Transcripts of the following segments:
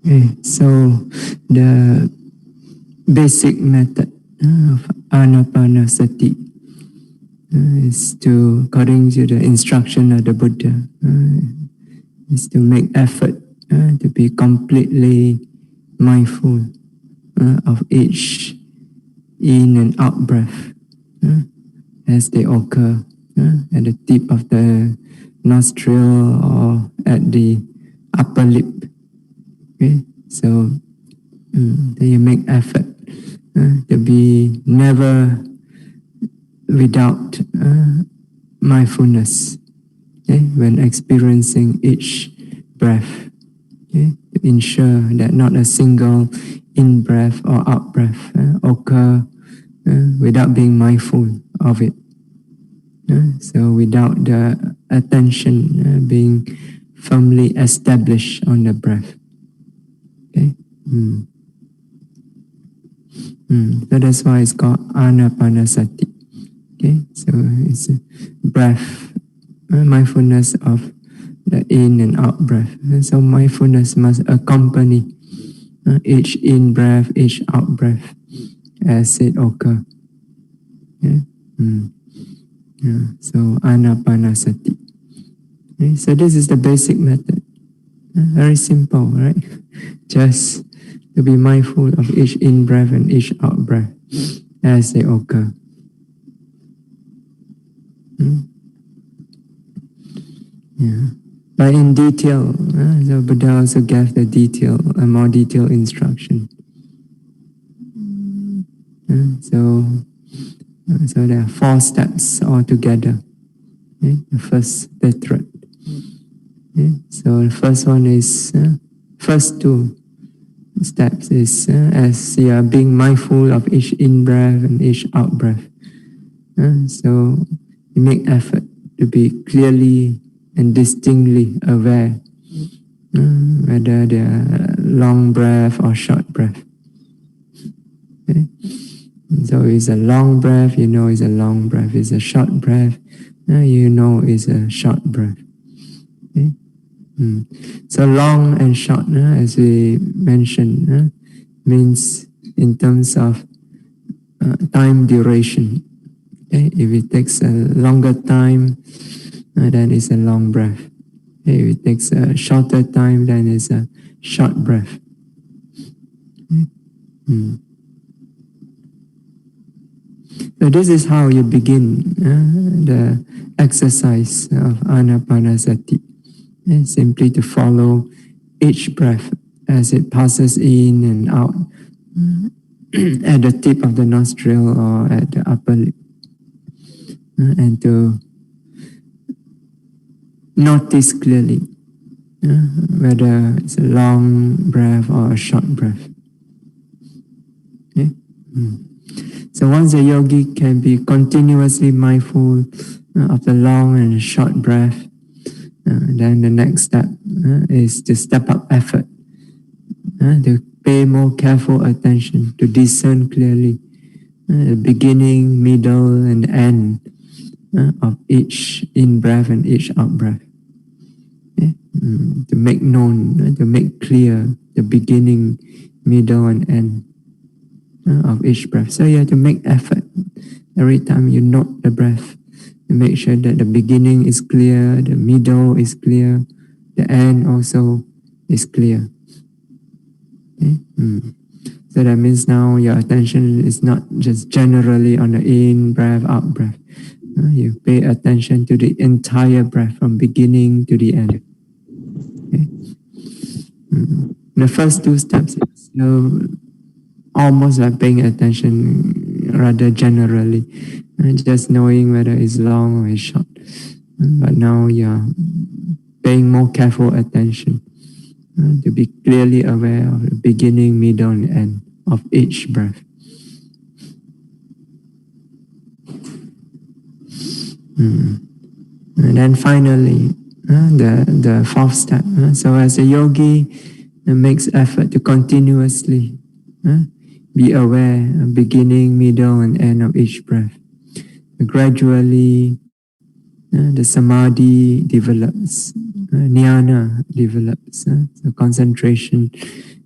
Okay, so the basic method of anapanasati is to, according to the instruction of the Buddha, is to make effort to be completely mindful of each in and out breath as they occur at the tip of the nostril or at the upper lip. Okay, so then you make effort to be never without mindfulness when experiencing each breath. To ensure that not a single in-breath or out-breath occur without being mindful of it. So without the attention being firmly established on the breath. Okay. So that's why it's called anapanasati. Okay, so it's a breath, mindfulness of the in and out breath. And so mindfulness must accompany each in breath, each out breath as it occurs. Okay? So anapanasati. Okay, so this is the basic method. Very simple, right? Just to be mindful of each in breath and each out breath as they occur. Yeah. But in detail, so Buddha also gave the more detailed instruction. So there are 4 steps altogether. Okay? The first, the third. Okay? So the first one is, first 2 steps is as you are being mindful of each in-breath and each out-breath. So you make effort to be clearly and distinctly aware whether they are long breath or short breath. Okay? So it's a long breath, you know it's a long breath. It's a short breath, you know it's a short breath. Okay? So long and short, as we mentioned, means in terms of time duration. Okay? If it takes a longer time, then it's a long breath. Okay? If it takes a shorter time, then it's a short breath. Okay? So this is how you begin the exercise of anapanasati. Simply to follow each breath as it passes in and out at the tip of the nostril or at the upper lip. And to notice clearly whether it's a long breath or a short breath. Okay? So once a yogi can be continuously mindful of the long and short breath, then the next step is to step up effort, to pay more careful attention, to discern clearly the beginning, middle, and end of each in-breath and each out-breath. Okay? To make known, to make clear the beginning, middle, and end of each breath. So you have to make effort every time you note the breath. To make sure that the beginning is clear, the middle is clear, the end also is clear. Okay? So that means now your attention is not just generally on the in breath, out breath. You pay attention to the entire breath from beginning to the end. Okay? The first 2 steps is almost like paying attention rather generally, just knowing whether it's long or it's short. But now you're paying more careful attention to be clearly aware of the beginning, middle, and end of each breath. And then finally, the 4th step. So as a yogi makes effort to continuously be aware of beginning, middle, and end of each breath. Gradually, the samadhi develops, jnana develops, so concentration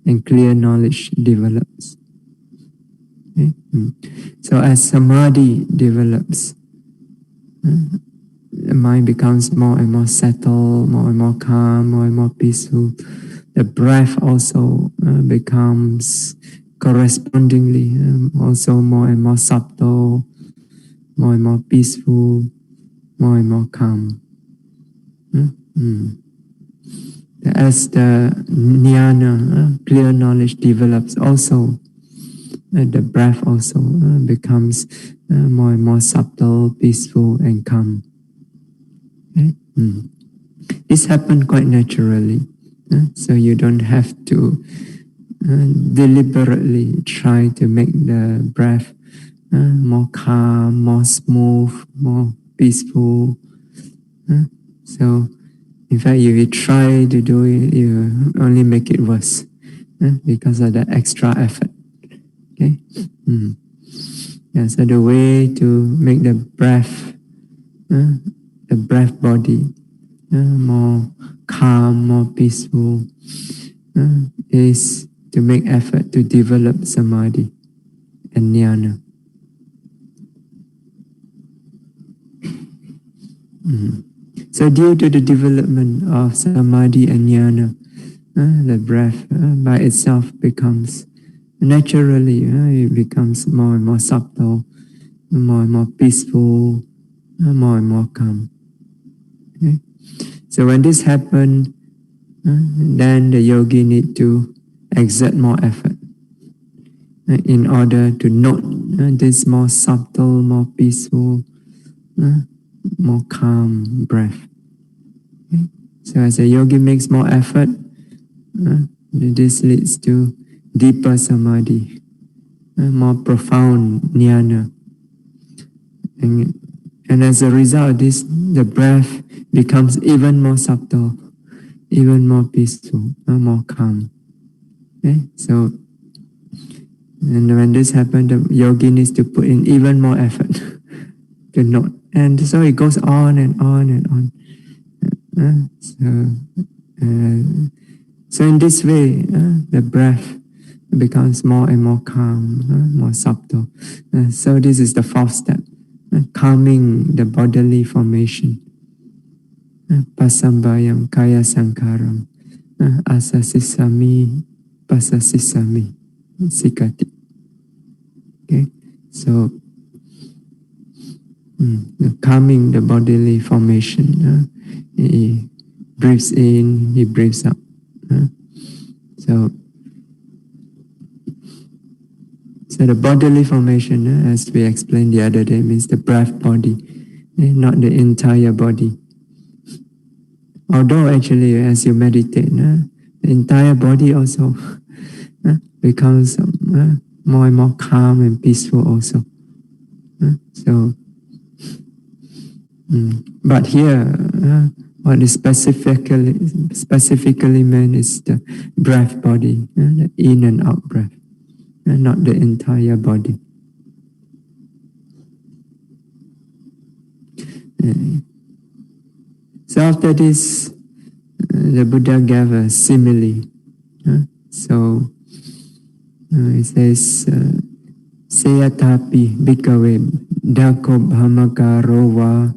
and clear knowledge develops. Okay? So as samadhi develops, the mind becomes more and more settled, more and more calm, more and more peaceful. The breath also becomes correspondingly also more and more subtle, more and more peaceful, more and more calm. As the jnana, clear knowledge develops, also the breath also becomes more and more subtle, peaceful, and calm. Okay? This happens quite naturally, so you don't have to deliberately try to make the breath more calm, more smooth, more peaceful. So, in fact, if you try to do it, you only make it worse because of the extra effort. Okay. Yeah, so the way to make the breath body more calm, more peaceful is to make effort to develop samadhi and jnana. So due to the development of samadhi and jnana, the breath by itself becomes naturally, it becomes more and more subtle, more and more peaceful, more and more calm. Okay? So when this happens, then the yogi need to exert more effort in order to note this more subtle, more peaceful, more calm breath. Okay? So as a yogi makes more effort, this leads to deeper samadhi, more profound jnana. And as a result of this, the breath becomes even more subtle, even more peaceful, more calm. Okay? So, and when this happens, the yogi needs to put in even more effort to note. And so it goes on and on and on. So in this way, the breath becomes more and more calm, more subtle. So this is the fourth step, calming the bodily formation. Pasambayam kaya sankharam asasisami pasasisami sikati. Okay, so calming the bodily formation. He breathes in, he breathes out. So the bodily formation, as we explained the other day, means the breath body, not the entire body. Although actually, as you meditate, the entire body also becomes more and more calm and peaceful also. But here, what is specifically meant is the breath body, the in and out breath, and not the entire body. So after this, the Buddha gave a simile. So it says, Seyatapi bhikkhave dako bhamakaro va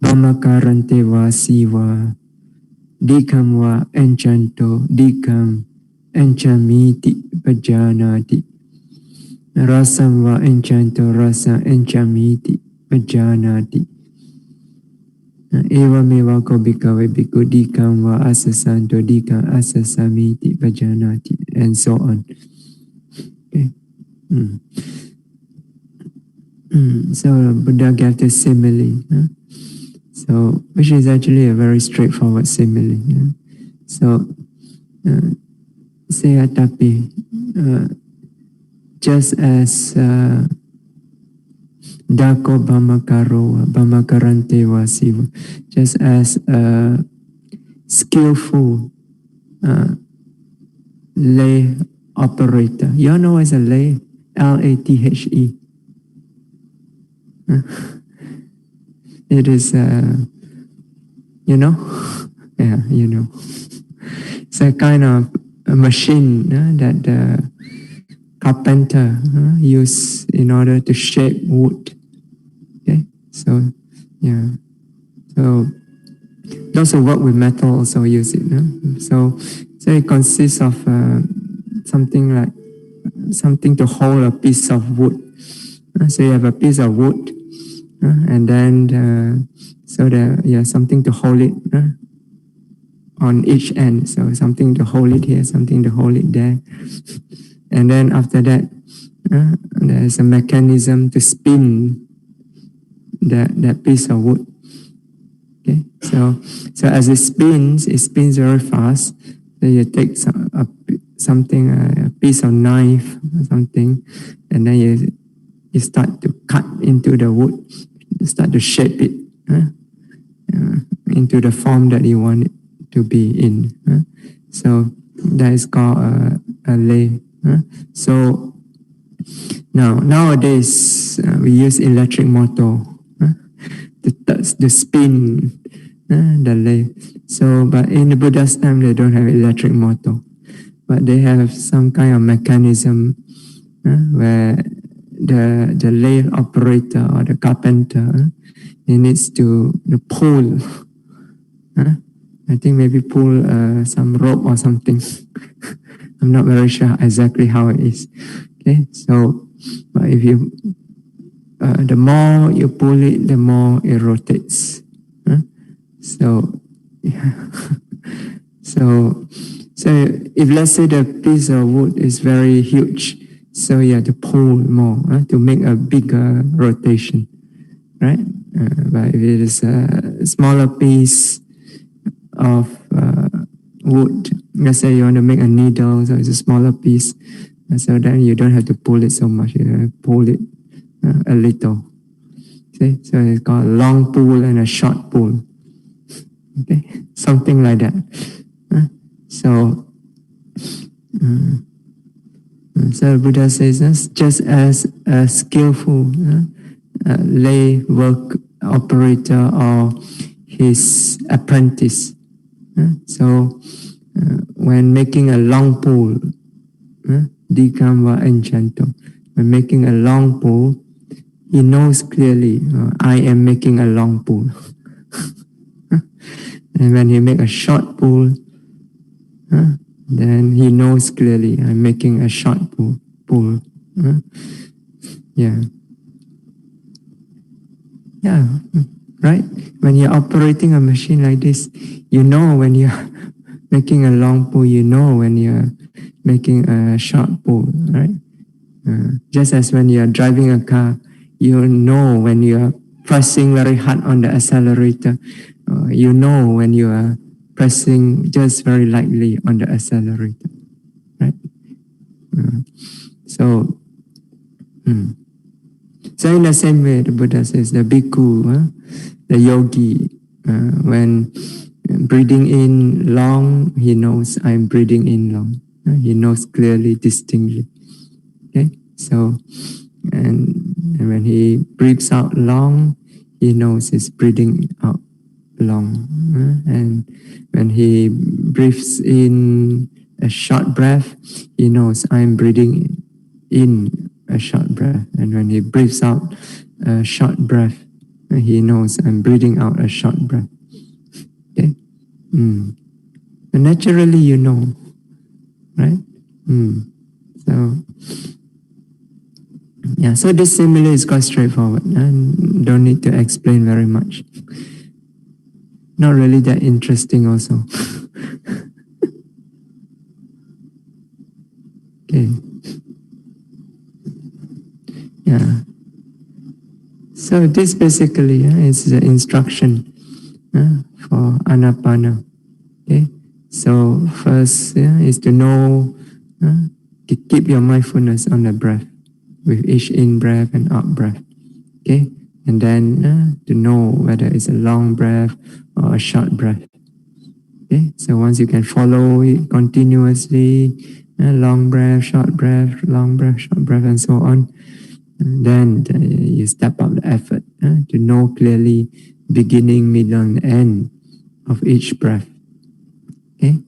bhamakarante va siva dikam va enchanto dikam enchamiti pajanati rasam va enchanto rasa enchamiti pajanati eva meva ko bhikkhave bhikkhu dikam va asasanto dikam asasamiti pajanati, and so on. Okay. So Buddha gave this simile, so which is actually a very straightforward simile. So Seyatapi, just as Dako Bhamakaro Bhamakarante Vasiva, just as a skillful lay operator. You all know as a lay, L-A-T-H-E. It is, you know? Yeah, you know. It's a kind of a machine that the carpenter use in order to shape wood. Okay, so yeah, so those who work with metal also use it. So it consists of something to hold a piece of wood. So you have a piece of wood, and then something to hold it on each end. So something to hold it here, something to hold it there, and then after that, there is a mechanism to spin that piece of wood. Okay, so as it spins very fast. So you take a piece of knife or something, and then you start to cut into the wood, start to shape it into the form that you want it to be in. So that is called a lathe. So nowadays we use electric motor to spin the lathe. So, but in the Buddha's time, they don't have electric motor, but they have some kind of mechanism where the lathe operator or the carpenter he needs to pull. I think maybe pull some rope or something. I'm not very sure exactly how it is. Okay, so but if you the more you pull it, the more it rotates. So, yeah. so if let's say the piece of wood is very huge, so you have to pull more to make a bigger rotation, right? But if it is a smaller piece of wood, let's say you want to make a needle, so it's a smaller piece, so then you don't have to pull it so much, you have to pull it a little. See? So it's called a long pull and a short pull. Okay, something like that. So the Buddha says, just as a skillful lay work operator or his apprentice. So when making a long pull, Dikamba enchanto, when making a long pull, he knows clearly, I am making a long pull. And when he make a short pull, then he knows clearly, I'm making a short pull. Yeah. Yeah, right? When you're operating a machine like this, you know when you're making a long pull, you know when you're making a short pull, right? Just as when you're driving a car, you know when you're pressing very hard on the accelerator, you know when you are pressing just very lightly on the accelerator, right? So in the same way, the Buddha says the bhikkhu, the yogi, when breathing in long, he knows I'm breathing in long. He knows clearly, distinctly. Okay, so and when he breathes out long, he knows he's breathing out long. And when he breathes in a short breath, he knows I'm breathing in a short breath. And when he breathes out a short breath, he knows I'm breathing out a short breath. Okay? And naturally you know, right? So yeah, so this simile is quite straightforward and don't need to explain very much. Not really that interesting also. Okay. Yeah. So this basically is the instruction for Anapana. Okay. So first is to know, to keep your mindfulness on the breath with each in breath and out breath. Okay. And then to know whether it's a long breath or a short breath. Okay. So once you can follow it continuously, long breath, short breath, long breath, short breath, and so on. And then you step up the effort to know clearly beginning, middle, and end of each breath. Okay.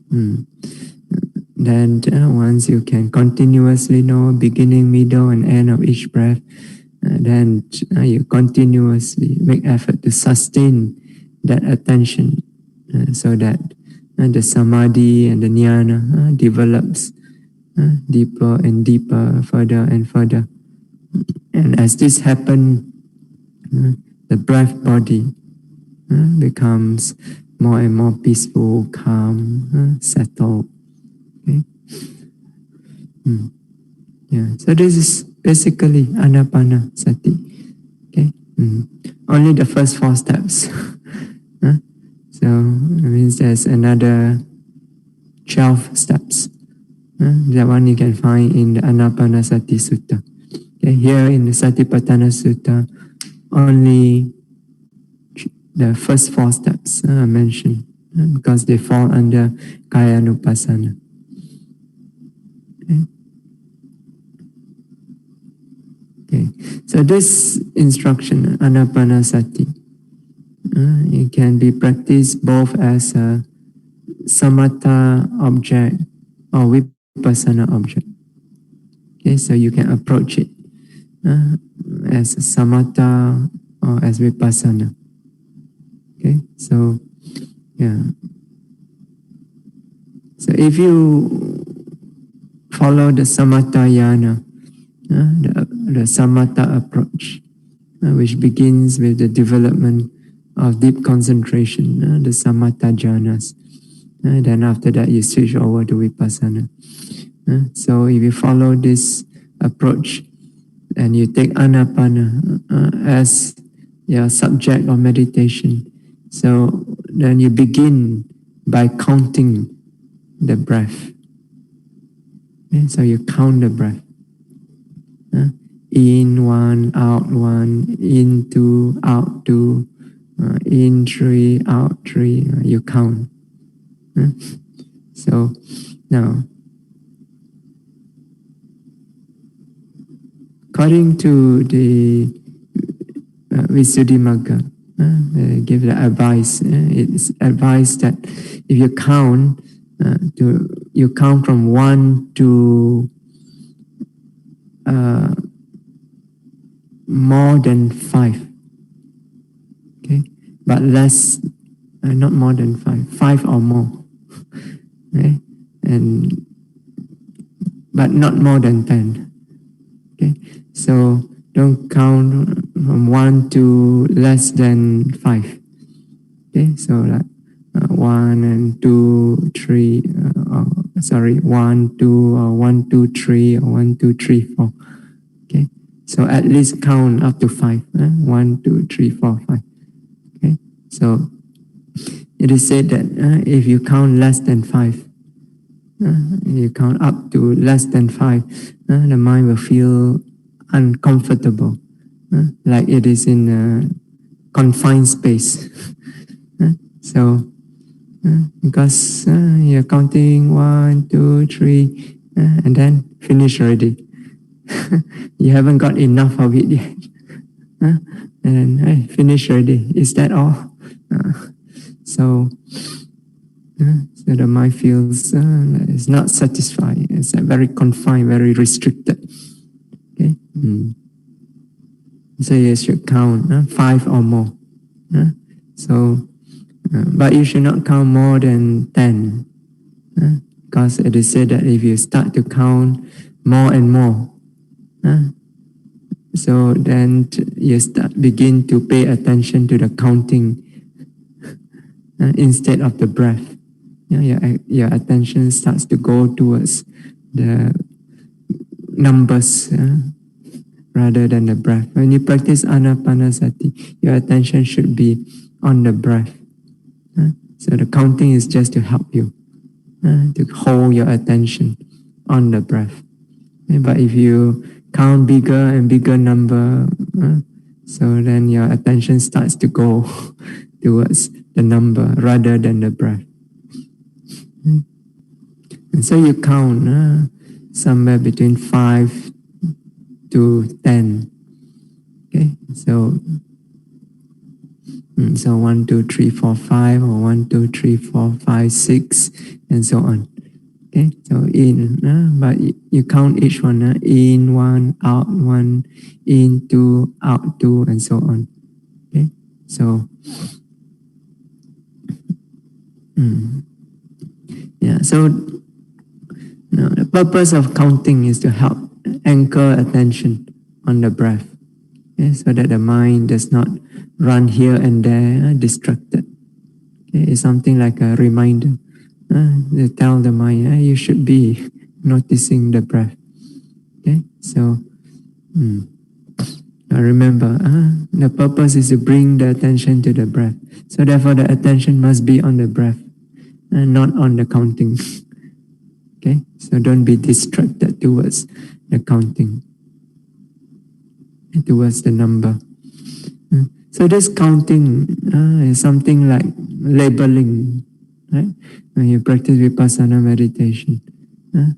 then once you can continuously know beginning, middle, and end of each breath, then you continuously make effort to sustain that attention so that the samadhi and the jnana develops deeper and deeper, further and further. And as this happens, the breath body becomes more and more peaceful, calm, settled. Okay? Yeah. So this is basically anapanasati. Okay. Only the first 4 steps. So it means there's another 12 steps. That one you can find in the Anapanasati Sutta. Okay. Here in the Satipatthana Sutta, only the first 4 steps are mentioned because they fall under Kayanupassana. Okay. Okay. So this instruction, Anapanasati, it can be practiced both as a samatha object or vipassana object. Okay, so you can approach it as a samatha or as vipassana. Okay, so yeah. So if you follow the samatha jnana, the samatha approach, which begins with the development of deep concentration, the samatha jhanas. Then after that you switch over to vipassana. So if you follow this approach and you take anapana as your subject of meditation, so then you begin by counting the breath. Okay? So you count the breath. In 1, out 1, in 2, out 2, in 3, out 3, you count. So now, according to the Visuddhimagga, they give the advice. It's advised that if you count, you count from 1 to more than 5. Okay, but less, not more than 5. 5 or more. Okay, but not more than 10. Okay, so don't count from 1 to less than 5. Okay, so like 1 and 2, 3. 1, 2, or 1, 2, 3, or 1, 2, 3, 4. Okay, so at least count up to 5. 1, 2, 3, 4, 5. Okay, so it is said that if you count less than 5, you count up to less than 5, the mind will feel uncomfortable, like it is in a confined space. So, because you're counting 1, 2, 3, and then finish already. You haven't got enough of it yet. And finish already. Is that all? So the mind feels it's not satisfied. It's very confined, very restricted. Okay. So you should count 5 or more. So, but you should not count more than 10, because it is said that if you start to count more and more, so then you begin to pay attention to the counting instead of the breath. Your attention starts to go towards the numbers rather than the breath. When you practice anapanasati, your attention should be on the breath. So the counting is just to help you to hold your attention on the breath. But if you count bigger and bigger number, so then your attention starts to go towards the number rather than the breath. And so you count somewhere between 5 to 10. Okay, so 1, 2, 3, 4, 5, or 1, 2, 3, 4, 5, 6, and so on. Okay, so in, but you count each one, in one, out one, in two, out two, and so on. Okay, so yeah, so the purpose of counting is to help anchor attention on the breath, okay, so that the mind does not run here and there, distracted. Okay, it's something like a reminder. They tell the mind, you should be noticing the breath. Okay, so remember, the purpose is to bring the attention to the breath. So therefore, the attention must be on the breath and not on the counting. Okay, so don't be distracted towards the counting, towards the number. So this counting is something like labeling, right? When you practice Vipassana meditation. But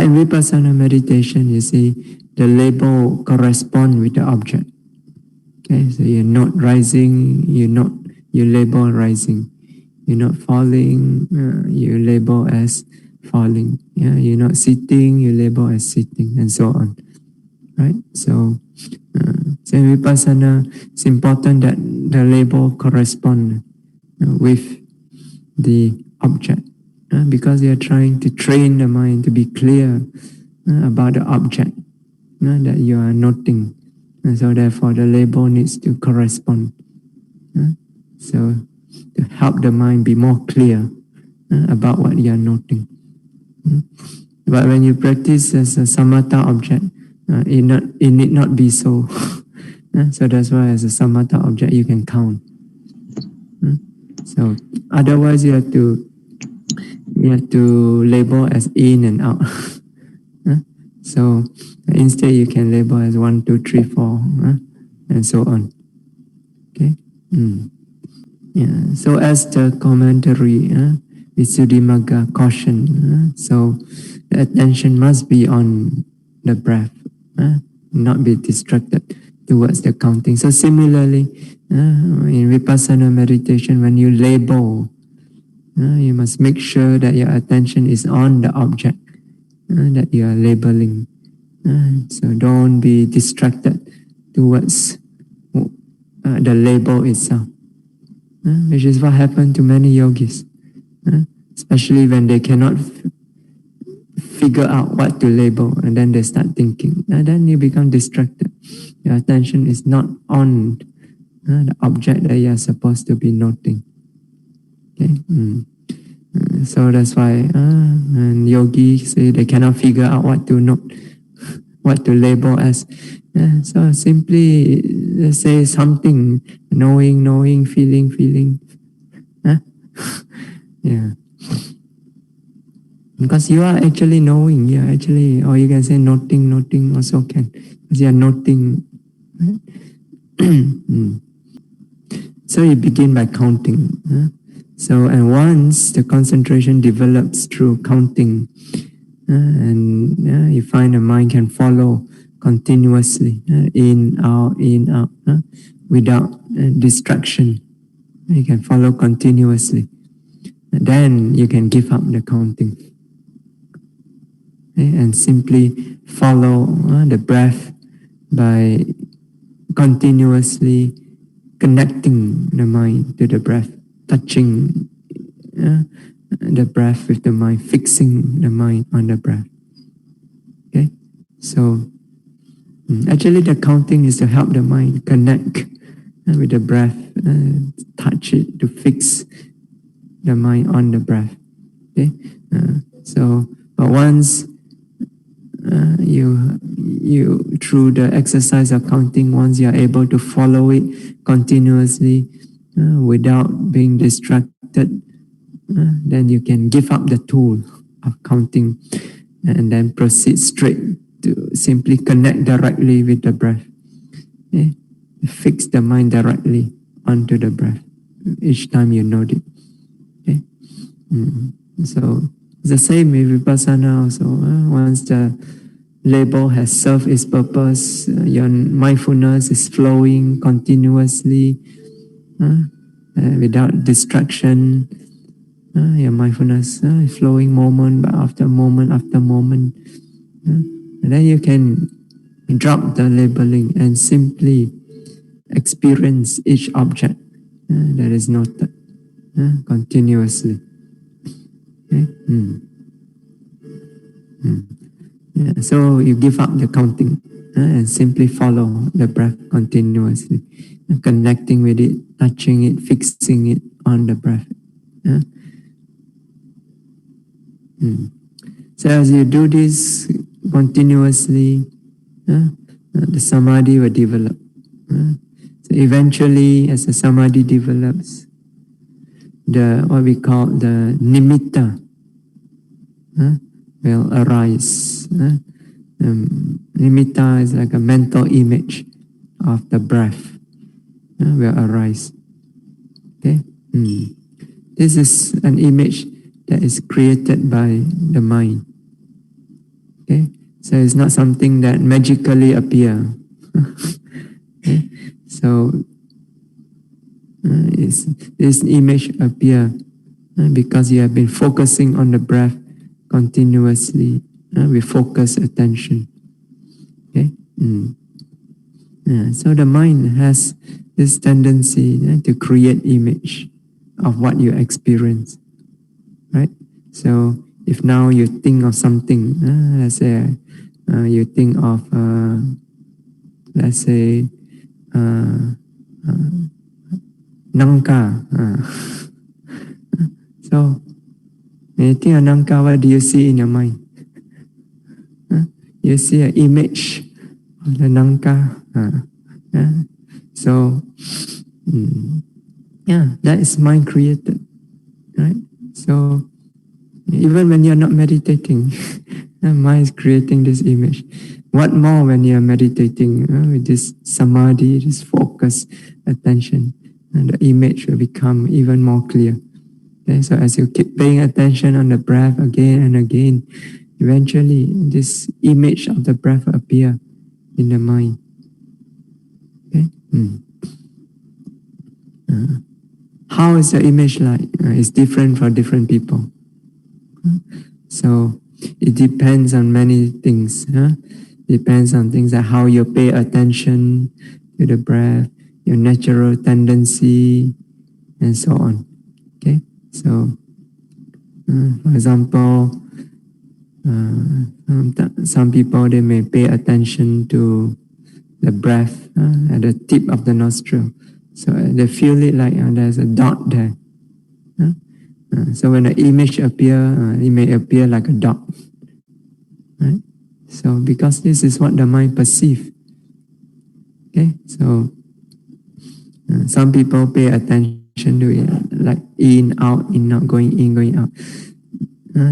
in Vipassana meditation, you see, the label corresponds with the object. Okay, so you're not rising, you label rising. You're not falling, you label as falling. Yeah, you're not sitting, you label as sitting, and so on. Right? So in Vipassana, it's important that the label correspond with the object, because you're trying to train the mind to be clear about the object that you are noting. And so therefore the label needs to correspond. So to help the mind be more clear about what you are noting. But when you practice as a samatha object, it need not be so. So that's why as a samatha object you can count. So otherwise you have to label as in and out. So instead you can label as 1, 2, 3, 4, and so on. Okay. Yeah. So as the commentary, Visuddhimagga caution, so the attention must be on the breath, not be distracted towards the counting. So similarly, in Vipassana meditation, when you label, you must make sure that your attention is on the object that you are labeling. So don't be distracted towards the label itself, which is what happened to many yogis, especially when they cannot figure out what to label, and then they start thinking, and then you become distracted. Your attention is not on the object that you are supposed to be noting. Okay. So that's why and yogis say they cannot figure out what to note, what to label as. So simply say something, knowing, feeling. Yeah. Because you are actually knowing, or you can say noting also can, because you are noting. Right? So you begin by counting. So, and once the concentration develops through counting, and you find the mind can follow continuously, in, out, without distraction. You can follow continuously. And then you can give up the counting. Okay? And simply follow the breath by continuously connecting the mind to the breath, touching the breath with the mind, fixing the mind on the breath. Okay, so actually the counting is to help the mind connect with the breath, touch it, to fix the mind on the breath. Okay, so but once you through the exercise of counting, once you are able to follow it continuously without being distracted, then you can give up the tool of counting and then proceed straight to simply connect directly with the breath. Okay? Fix the mind directly onto the breath each time you note it. Okay? So it's the same with Vipassana also. Once the label has served its purpose, your mindfulness is flowing continuously, without distraction. Your mindfulness is flowing moment after moment after moment. And then you can drop the labeling and simply experience each object that is noted continuously. Okay? Yeah, so you give up the counting and simply follow the breath continuously, connecting with it, touching it, fixing it on the breath. So as you do this continuously, the samadhi will develop. So eventually, as the samadhi develops, what we call the nimitta will arise. Nimitta is like a mental image of the breath will arise. Okay, this is an image that is created by the mind. Okay, so it's not something that magically appear. Okay? So this image appear because you have been focusing on the breath continuously with focused attention. Okay, so the mind has this tendency to create image of what you experience. Right? So if now you think of something, let's say you think of, let's say, nangka. So when you think of nangka, what do you see in your mind? You see an image of the nangka. So that is mind created. Right? So even when you're not meditating, the mind is creating this image. What more when you're meditating with this samadhi, this focused attention, and the image will become even more clear. Okay? So as you keep paying attention on the breath again and again, eventually this image of the breath will appear in the mind. Okay? How is the image like? It's different for different people. So it depends on many things. Depends on things like how you pay attention to the breath, your natural tendency, and so on. Okay, so for example, some people, they may pay attention to the breath at the tip of the nostril. So they feel it like there's a dot there. So when the image appear, it may appear like a dot. Right? So because this is what the mind perceives. Okay, so some people pay attention to it like in, out, going in, going out.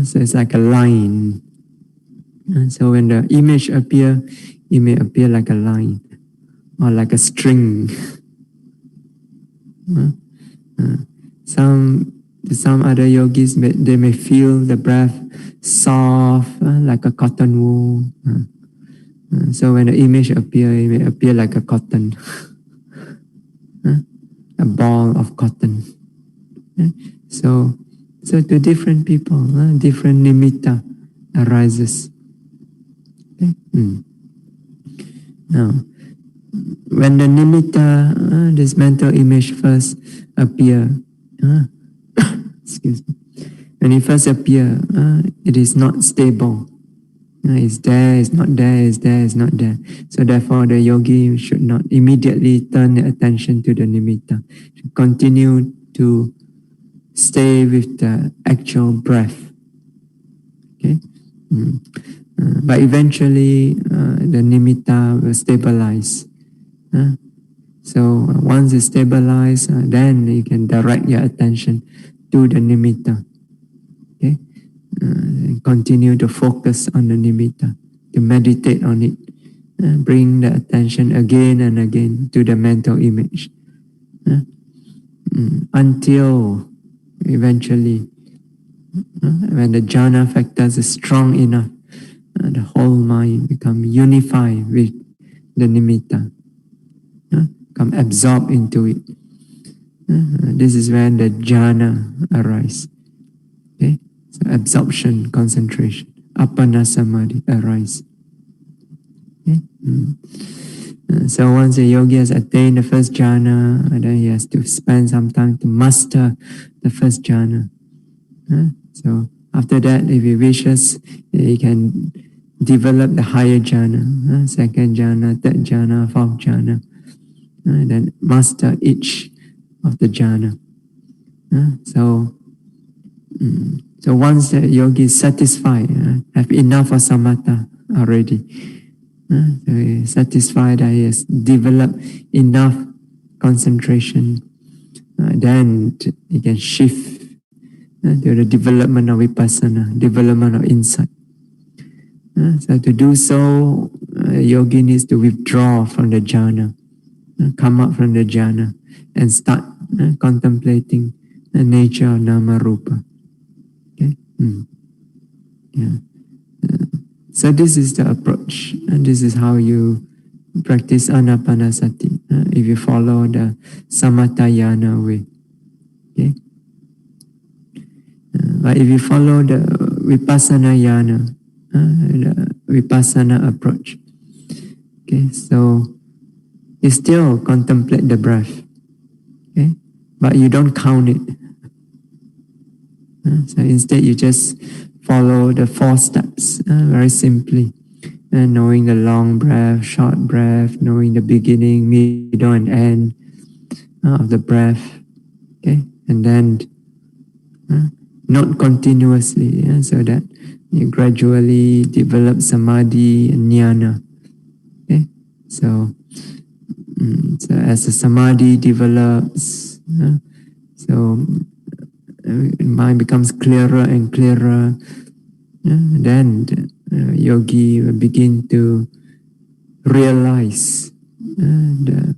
So it's like a line. So when the image appear, it may appear like a line or like a string. Some other yogis, they may feel the breath soft, like a cotton wool. So when the image appear, it may appear like a cotton, a ball of cotton. So to different people, different nimitta arises. Okay? Now, when the nimitta, this mental image first appear, excuse me. When it first appear, it is not stable. It's there, it's not there, it's there, it's not there. So therefore, the yogi should not immediately turn the attention to the nimitta. Should continue to stay with the actual breath. Okay, but eventually, the nimitta will stabilize. So once it's stabilized, then you can direct your attention to the nimitta. Okay, continue to focus on the nimitta, to meditate on it, bring the attention again and again to the mental image, until eventually, when the jhana factors is strong enough, the whole mind become unified with the nimitta, become absorbed into it. This is when the jhana arise. Okay, so absorption, concentration, appana samadhi arise. Okay? So once a yogi has attained the first jhana, then he has to spend some time to master the first jhana. So after that, if he wishes, he can develop the higher jhana, second jhana, third jhana, fourth jhana, then master each of the jhana. So once the yogi is satisfied, have enough of samatha already, so he is satisfied that he has developed enough concentration, then he can shift to the development of vipassana, development of insight. So to do so, yogi needs to withdraw from the jhana, come up from the jhana, and start contemplating the nature of nama rupa. Okay? Yeah. So this is the approach, and this is how you practice anapanasati, if you follow the samatayana way. Okay? But if you follow the vipassana yana, the vipassana approach, okay, so you still contemplate the breath, okay, but you don't count it. So instead you just follow the 4 steps very simply, knowing the long breath, short breath, knowing the beginning, middle and end of the breath, okay, and then not continuously, so that you gradually develop samadhi and jnana. Okay, so as the samadhi develops, so mind becomes clearer and clearer, then yogi will begin to realize the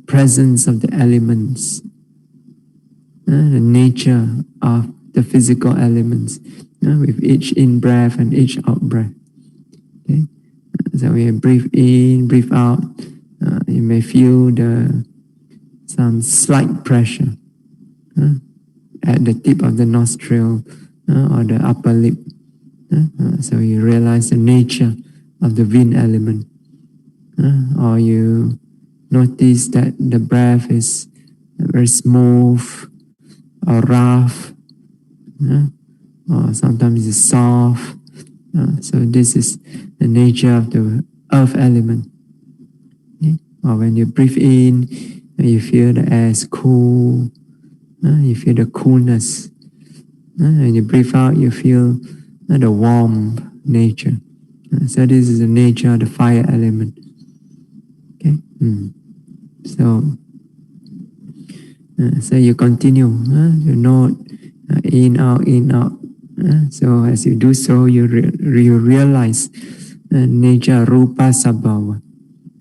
presence of the elements, the nature of the physical elements, with each in-breath and each out-breath. Okay? So we breathe in, breathe out, you may feel some slight pressure at the tip of the nostril or the upper lip. So you realize the nature of the wind element. Or you notice that the breath is very smooth or rough, or sometimes it's soft. So this is the nature of the earth element. Okay? Or when you breathe in, you feel the air is cool, you feel the coolness. When you breathe out, you feel the warm nature. So this is the nature of the fire element. Okay. So you continue to note in, out, in, out. So as you do so, you realize the nature rupa sabhava,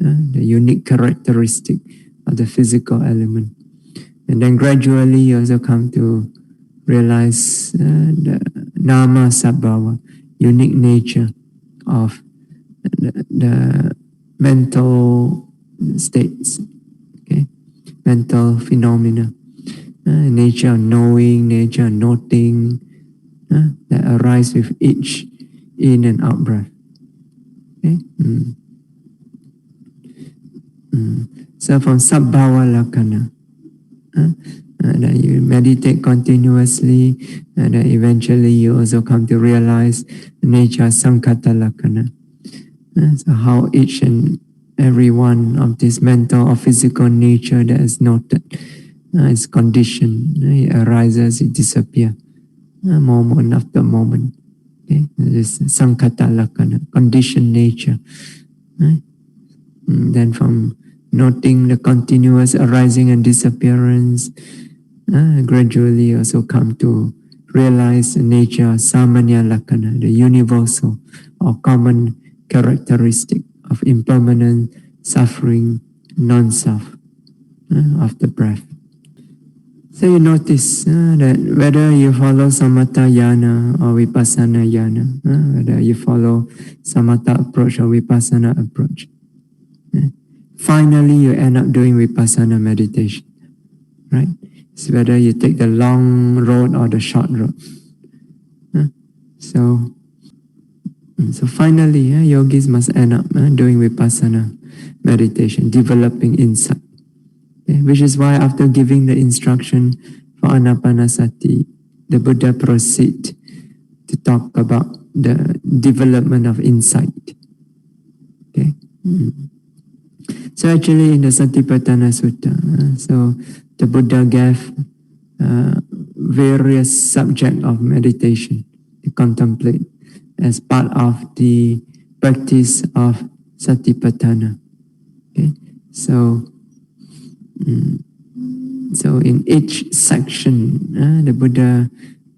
the unique characteristic of the physical element. And then gradually you also come to realize the nama sabhava, unique nature of the mental states, okay, mental phenomena, nature of knowing, nature of noting, that arise with each in and out breath. Okay? So from sabhava lakkhana, then you meditate continuously, and then eventually you also come to realize the nature of sankhata lakkhana. So how each and every one of this mental or physical nature that is noted is conditioned. It arises, it disappears, moment after moment. Okay? This is sankhata lakkhana, conditioned nature. Then from noting the continuous arising and disappearance, gradually also come to realize the nature of samaṇera lakkhana, the universal or common characteristic of impermanent suffering, non-self of the breath. So you notice that whether you follow samatha yana or vipassana yana, whether you follow samatha approach or vipassana approach, finally you end up doing vipassana meditation. right? It's whether you take the long road or the short road. So finally, yogis must end up doing Vipassana meditation, developing insight. Okay? Which is why after giving the instruction for Anapanasati, the Buddha proceed to talk about the development of insight. Okay. So actually in the Satipatthana Sutta, so the Buddha gave various subjects of meditation to contemplate as part of the practice of Satipatthana. Okay. So in each section, the Buddha,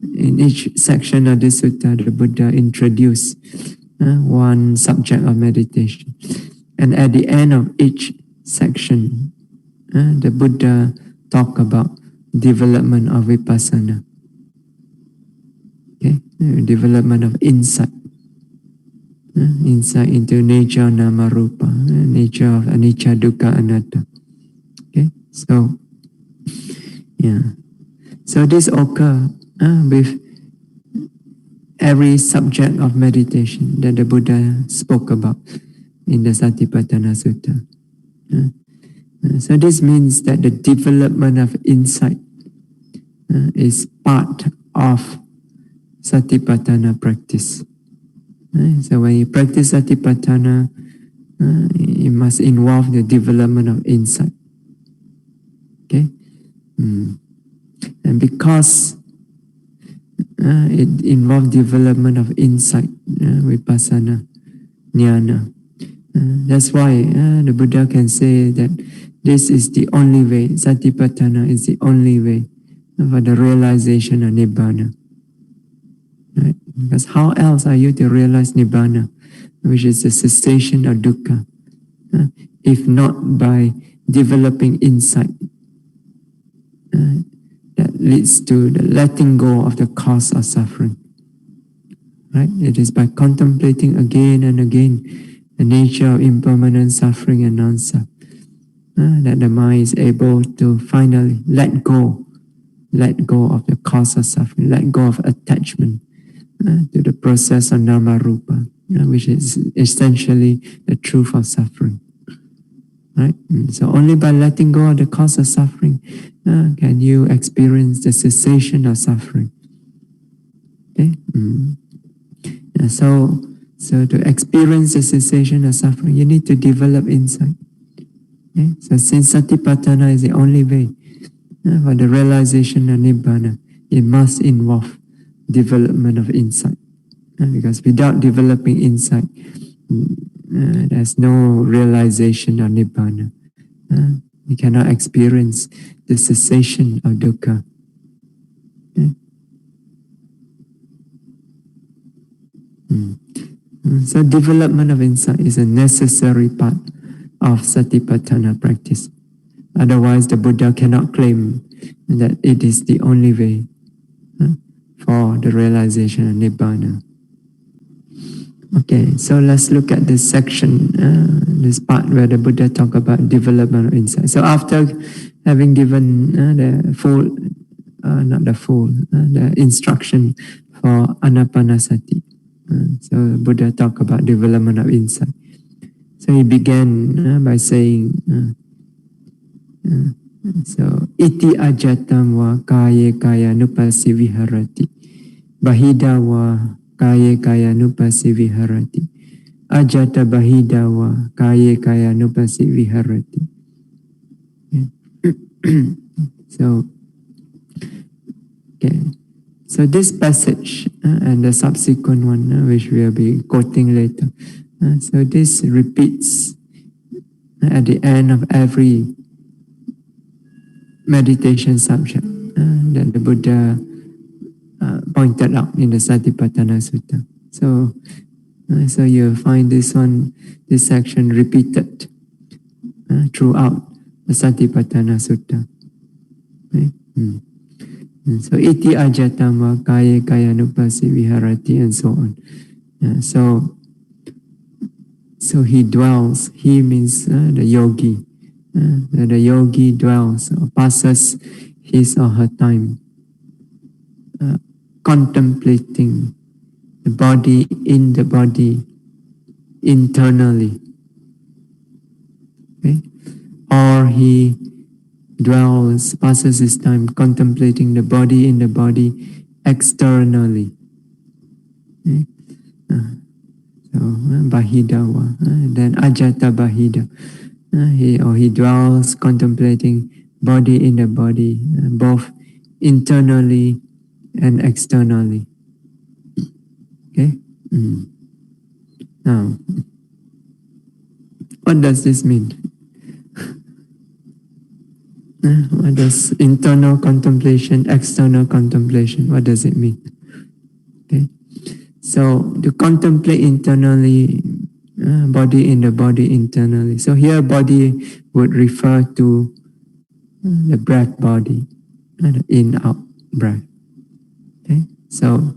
in each section of the sutta, the Buddha introduced one subject of meditation. And at the end of each section, the Buddha talked about development of Vipassana. Okay? Development of insight. Insight into nature of nama rupa, nature of anicca, dukkha, anatta. Okay? So, yeah. So this occurs with every subject of meditation that the Buddha spoke about in the Satipatthana Sutta. So this means that the development of insight is part of Satipatthana practice. So when you practice Satipatthana, it must involve the development of insight. Okay? And because it involves development of insight, Vipassana, jnana. That's why the Buddha can say that this is the only way, Satipatthana is the only way for the realization of Nibbana. Right? Because how else are you to realize Nibbana, which is the cessation of dukkha, if not by developing insight that leads to the letting go of the cause of suffering. Right? It is by contemplating again and again the nature of impermanent suffering and non-self that the mind is able to finally let go of the cause of suffering, let go of attachment to the process of nama rupa, which is essentially the truth of suffering. Right? So only by letting go of the cause of suffering can you experience the cessation of suffering. Okay? So to experience the cessation of suffering, you need to develop insight. Okay? So since Satipatthana is the only way for the realization of Nibbana, it must involve development of insight. Because without developing insight, there's no realization of Nibbana. You cannot experience the cessation of dukkha. Okay? So development of insight is a necessary part of Satipatthana practice. Otherwise, the Buddha cannot claim that it is the only way for the realization of Nibbana. Okay, so let's look at this section, this part where the Buddha talk about development of insight. So after having given the instruction for Anapanasati, so Buddha talk about development of insight. So he began by saying, so iti ajatam wa kaya kaya nupasi viharati, bahida wa kaya kaya nupasi viharati, ajata bahida wa kaya kaya nupasi viharati. So, okay. So this passage and the subsequent one, which we will be quoting later, so this repeats at the end of every meditation subject that the Buddha pointed out in the Satipatthana Sutta. So you find this section repeated throughout the Satipatthana Sutta. Okay? So iti ajatama kaya kaya nupasi viharati, and so on. So he dwells, he means the yogi, The yogi dwells or passes his or her time contemplating the body in the body internally. Okay? Or he passes his time contemplating the body in the body externally. Okay? So Bahida, then Ajata Bahida. He dwells contemplating body in the body, both internally and externally. Okay? Now, what does this mean? What does internal contemplation, external contemplation, what does it mean? Okay? So, to contemplate internally, body in the body internally. So here body would refer to the breath body, the in-out breath. Okay? So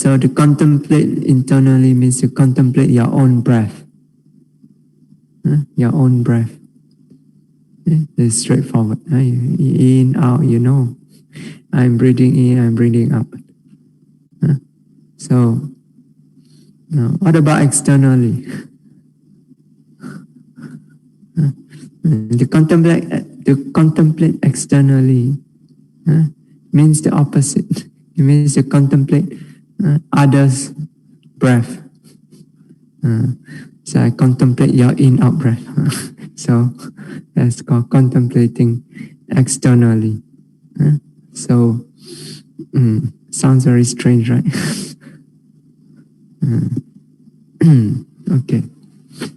to contemplate internally means to contemplate your own breath. Your own breath. It's straightforward. In, out, you know. I'm breathing in, I'm breathing out. So, now, what about externally? To contemplate externally means the opposite. It means to contemplate others' breath. So I contemplate your in-out breath. So that's called contemplating externally. So sounds very strange, right? Okay.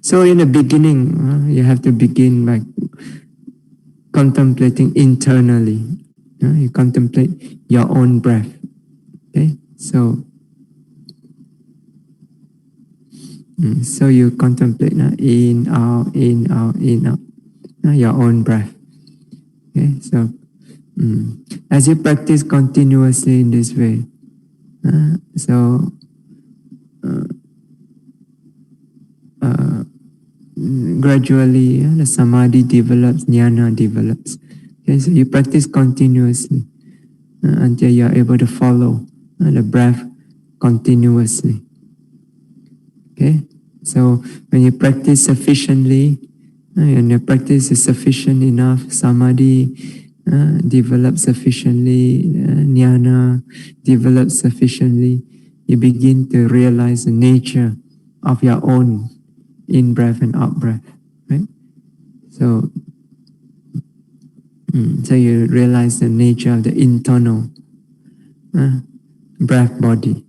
So in the beginning, you have to begin by contemplating internally. You contemplate your own breath. Okay. So you contemplate in, out, in, out, in, out. Your own breath. Okay. So as you practice continuously in this way, gradually the samadhi develops, jnana develops. Okay, so you practice continuously until you are able to follow the breath continuously. Okay, so when you practice sufficiently, and your practice is sufficient enough, samadhi develops sufficiently, jnana develops sufficiently, you begin to realize the nature of your own in-breath and out-breath, right? So you realize the nature of the internal breath body.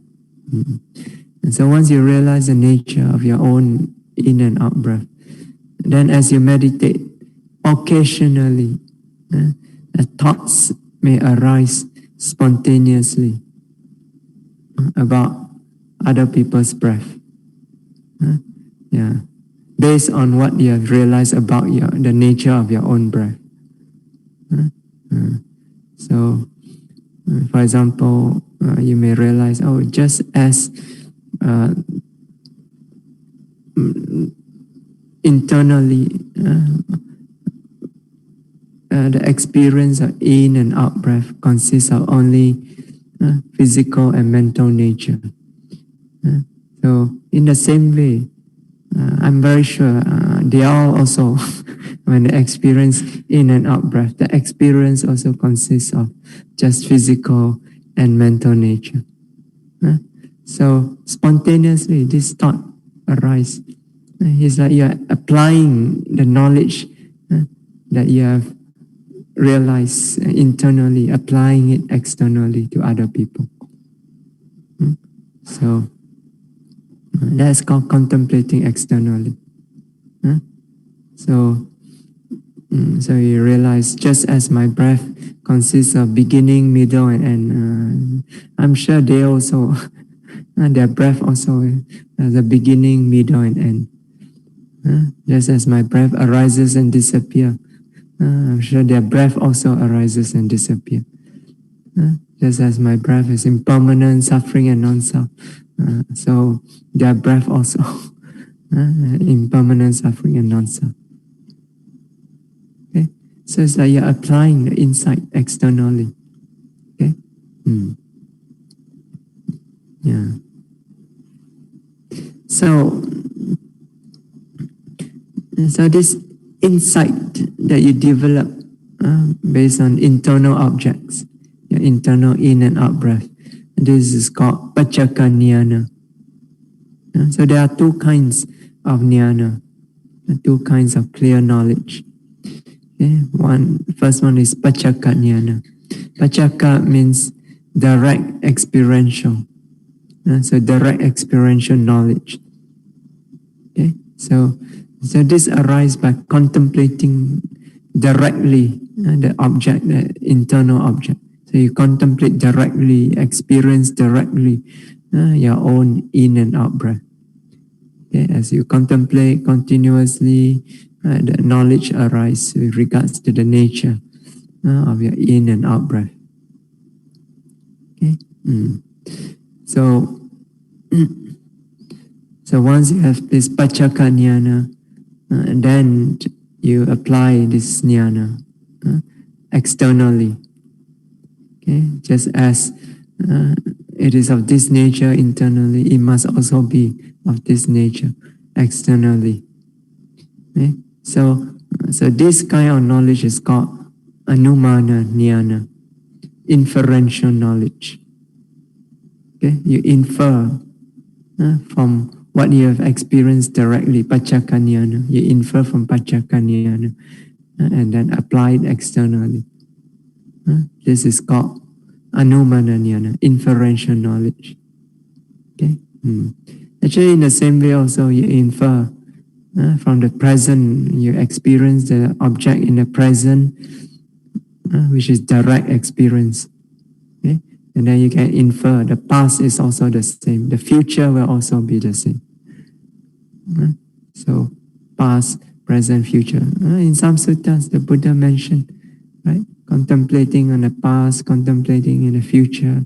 And so once you realize the nature of your own in and out breath, then as you meditate, occasionally, thoughts may arise spontaneously about other people's breath. Based on what you have realized about the nature of your own breath. So, for example, you may realize, just as internally, the experience of in and out breath consists of only physical and mental nature. So, in the same way, I'm very sure they all also, when they experience in and out breath, the experience also consists of just physical and mental nature. So spontaneously, this thought arises. It's like you are applying the knowledge that you have realized internally, applying it externally to other people. So that's called contemplating externally. So you realize, just as my breath consists of beginning, middle, and end, I'm sure they also, their breath also has a beginning, middle, and end. Just as my breath arises and disappears, I'm sure their breath also arises and disappears. Just as my breath is impermanent, suffering, and non-self, so their breath also impermanent, suffering, and non-self. So it's like you're applying the insight externally. Okay? Yeah. So this insight that you develop based on internal objects, your internal in and out breath, this is called Paccaka Jnana. So there are two kinds of jnana, two kinds of clear knowledge. Okay? First one is Paccaka Jnana. Paccaka means direct experiential. So direct experiential knowledge. Okay? So this arises by contemplating directly the object, the internal object. So you contemplate directly, experience directly your own in and out breath. Okay? As you contemplate continuously, the knowledge arises with regards to the nature of your in and out breath. Okay? So once you have this Paccaka Jnana, then you apply this jnana externally. Okay? Just as it is of this nature internally, it must also be of this nature externally. Okay? So this kind of knowledge is called Anumana Jnana, inferential knowledge. Okay? You infer from what you have experienced directly, Paccaka Jnana. You infer from Paccaka Jnana and then apply it externally. This is called Anumana Jnana, inferential knowledge. Okay? Actually, in the same way also, you infer from the present, you experience the object in the present, which is direct experience. Okay? And then you can infer the past is also the same. The future will also be the same. So past, present, future. In some suttas, the Buddha mentioned, right? Contemplating on the past, contemplating in the future.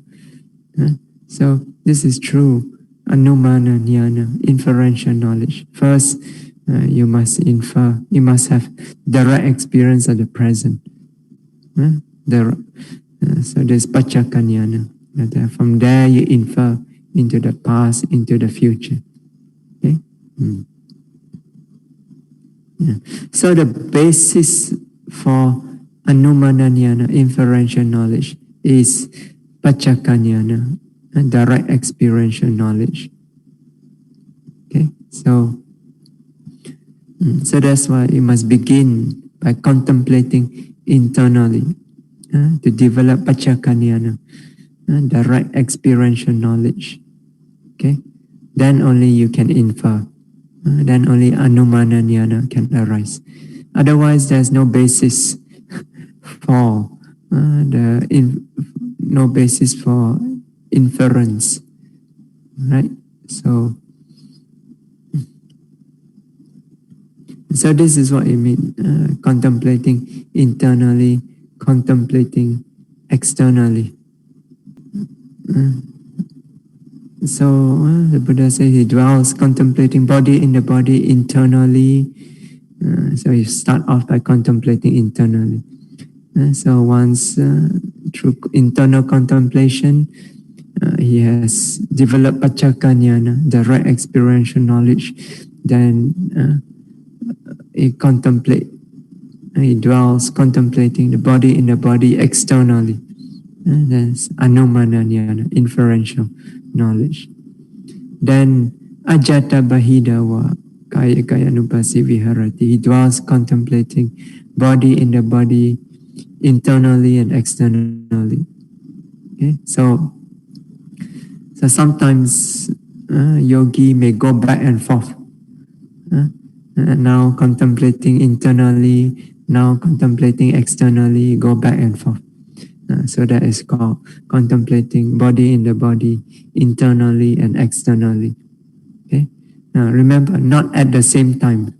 So this is true. Anumana Jnana, inferential knowledge. First, you must infer. You must have direct experience of the present. So there's Paccaka Jnana. From there you infer into the past, into the future. Okay? Yeah. So the basis for Anumana Jnana, inferential knowledge, is Paccaka Jnana, direct experiential knowledge. Okay? So that's why you must begin by contemplating internally to develop Paccaka Jnana, direct experiential knowledge. Okay? Then only you can infer. Then only Anumana Jnana can arise. Otherwise, there's no basis for no basis for inference. Right? So this is what it means, contemplating internally, contemplating externally. So the Buddha says he dwells contemplating body in the body internally. So you start off by contemplating internally. So once through internal contemplation, he has developed Paccaka Jnana, direct experiential knowledge. Then he dwells contemplating the body in the body externally. That's Anumana Jnana, inferential knowledge. Then Ajata Bahidawa Kaya Kaya Anupasi Viharati. He dwells contemplating body in the body internally and externally. Okay? So sometimes yogi may go back and forth. Now contemplating internally, now contemplating externally, go back and forth. So that is called contemplating body in the body internally and externally. Okay. Now remember, not at the same time.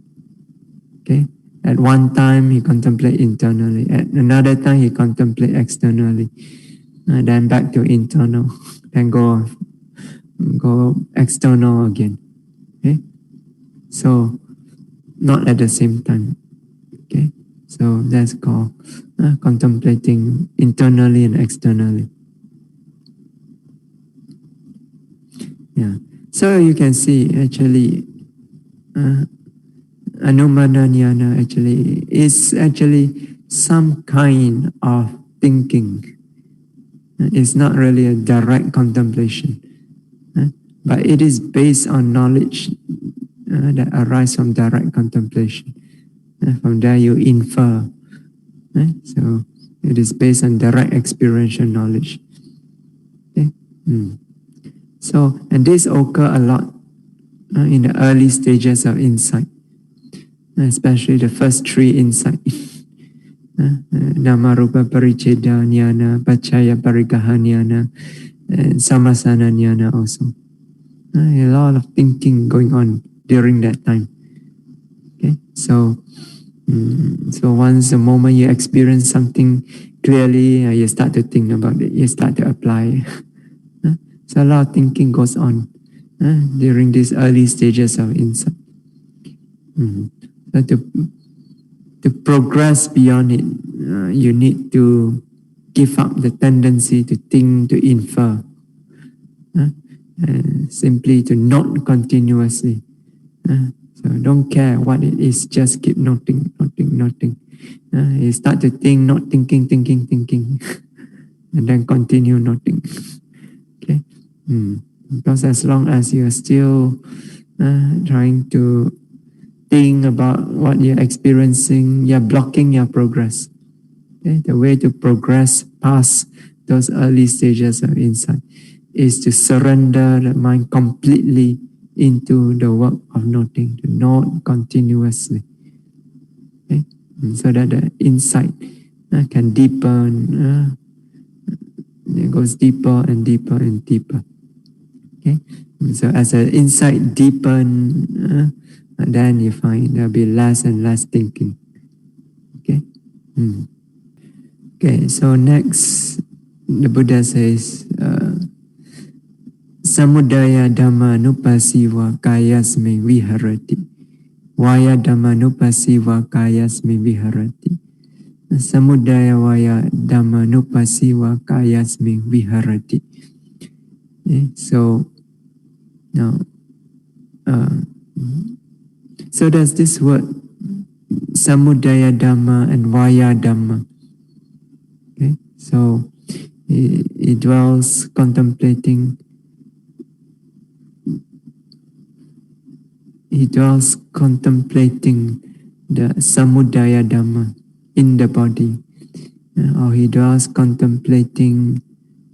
Okay. At one time he contemplate internally. At another time he contemplate externally. Then back to internal. Then go external again. Okay. So not at the same time. Okay. So that's called contemplating internally and externally. Yeah. So you can see actually Anumana Jnana actually is actually some kind of thinking. It's not really a direct contemplation, but it is based on knowledge that arises from direct contemplation. From there you infer. So it is based on direct experiential knowledge. Okay? So, and this occur a lot in the early stages of insight, especially the first three insights. Namarupa Paricheda Jnana, Pachaya Parikaha Jnana, and Samasana Jnana also. A lot of thinking going on during that time. Okay, so once the moment you experience something clearly, you start to think about it, you start to apply. So a lot of thinking goes on during these early stages of insight. So to progress beyond it, you need to give up the tendency to think, to infer, simply to note continuously. So don't care what it is, just keep noting. You start to think, not thinking, and then continue noting. Okay, because as long as you are still trying to think about what you're experiencing, you're blocking your progress. Okay? The way to progress past those early stages of insight is to surrender the mind completely into the work of noting, to note continuously. Okay? So that the insight can deepen, it goes deeper and deeper and deeper. Okay? So as the insight deepens, then you find there'll be less and less thinking. Okay? Okay, so next, the Buddha says, Samudaya Dhamma Nupasiva Kayasme Viharati. Vaya Dhamma Nupasiva Kayasme Viharati. Samudaya Vaya Dhamma Nupasiva Kayasme Viharati. Okay, so now, so there's this word, Samudaya Dhamma and Vaya Dhamma. Okay, so it dwells contemplating. He dwells contemplating the Samudaya Dhamma in the body, or he dwells contemplating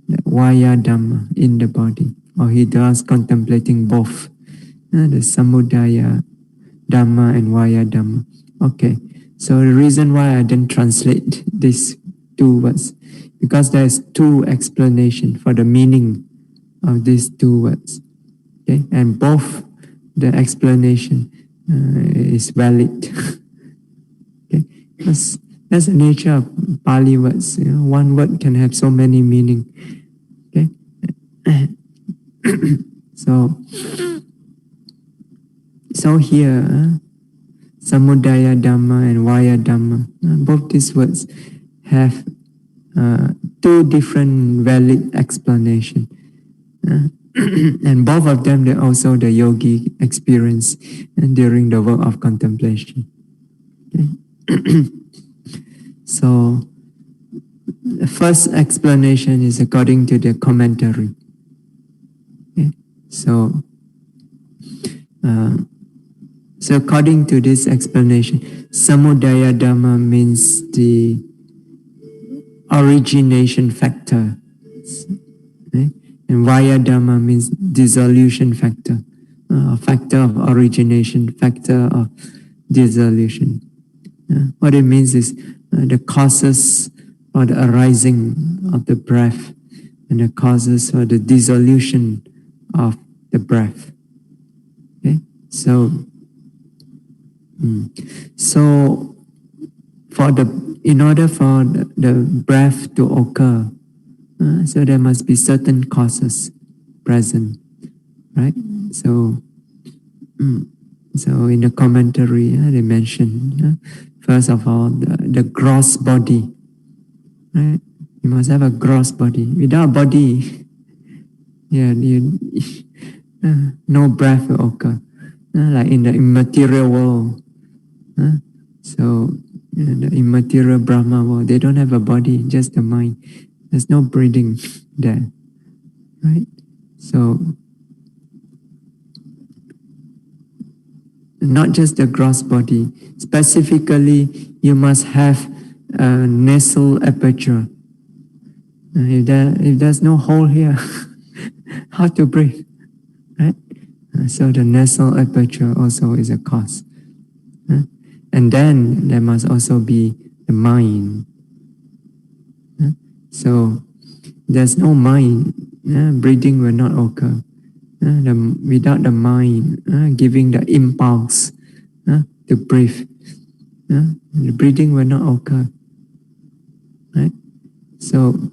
the Vaya Dhamma in the body, or he dwells contemplating both, the Samudaya Dhamma and Vaya Dhamma. Okay, so the reason why I didn't translate these two words, because there's two explanations for the meaning of these two words. Okay, and both the explanation is valid. Okay, because that's the nature of Pali words. One word can have so many meanings. Okay, so here, Samudaya Dhamma and Vaya Dhamma, both these words have two different valid explanations. And both of them, they also the yogi experience during the work of contemplation. Okay? So the first explanation is according to the commentary. Okay? So according to this explanation, Samudaya Dhamma means the origination factor. Okay? And Vaya Dhamma means dissolution factor, factor of origination, factor of dissolution. What it means is the causes for the arising of the breath and the causes for the dissolution of the breath. Okay, so in order for the breath to occur, so there must be certain causes present, right? So in the commentary, they mention First of all, the gross body, right? You must have a gross body. Without body, no breath will occur. Like in the immaterial world. So, the immaterial Brahma world, they don't have a body, just the mind. There's no breathing there, right? So, not just the gross body. Specifically, you must have a nasal aperture. If there's no hole here, how to breathe, right? So the nasal aperture also is a cause. And then there must also be the mind. So there's no mind, breathing will not occur. Without the mind giving the impulse to breathe, the breathing will not occur. Right? So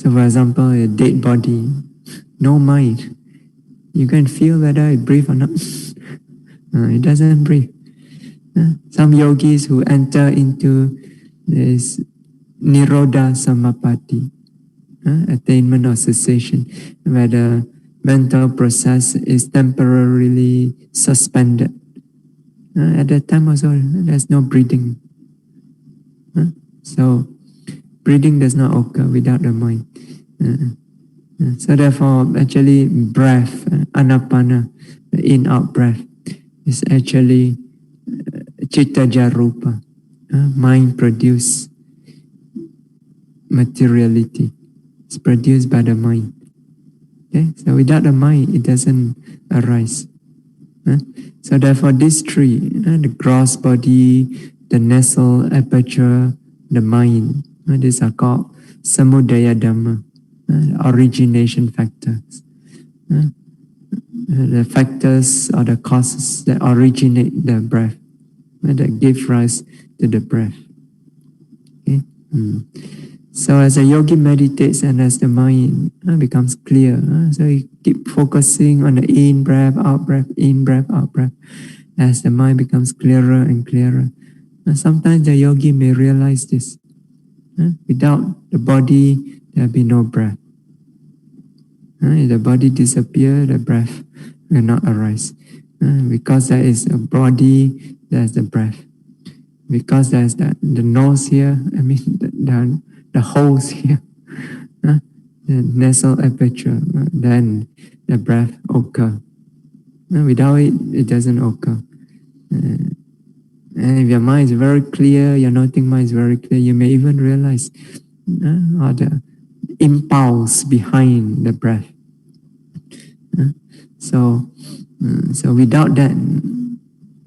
for example, a dead body, no mind. You can feel whether it breathes or not. It doesn't breathe. Some yogis who enter into this Nirodha Samapatti, attainment of cessation, where the mental process is temporarily suspended. At that time also, there's no breathing. So, breathing does not occur without the mind. So therefore, actually, breath, anapana, the in-out breath, is actually citta jarupa, mind-produced materiality. It's produced by the mind. Okay? So without the mind, it doesn't arise. So therefore, these three, the gross body, the nasal aperture, the mind, these are called samudaya dhamma, origination factors. The factors or the causes that originate the breath, that give rise to the breath. Okay? So as a yogi meditates and as the mind becomes clear, so you keep focusing on the in breath, out breath, in breath, out breath. As the mind becomes clearer and clearer, sometimes the yogi may realize this. Without the body, there will be no breath. If the body disappears, the breath will not arise. Because there is a body, there is the breath. Because there is the nose here, the holes here, the nasal aperture, then the breath occur. Without it, it doesn't occur. And if your mind is very clear, your noting mind is very clear, you may even realize or the impulse behind the breath. So without that,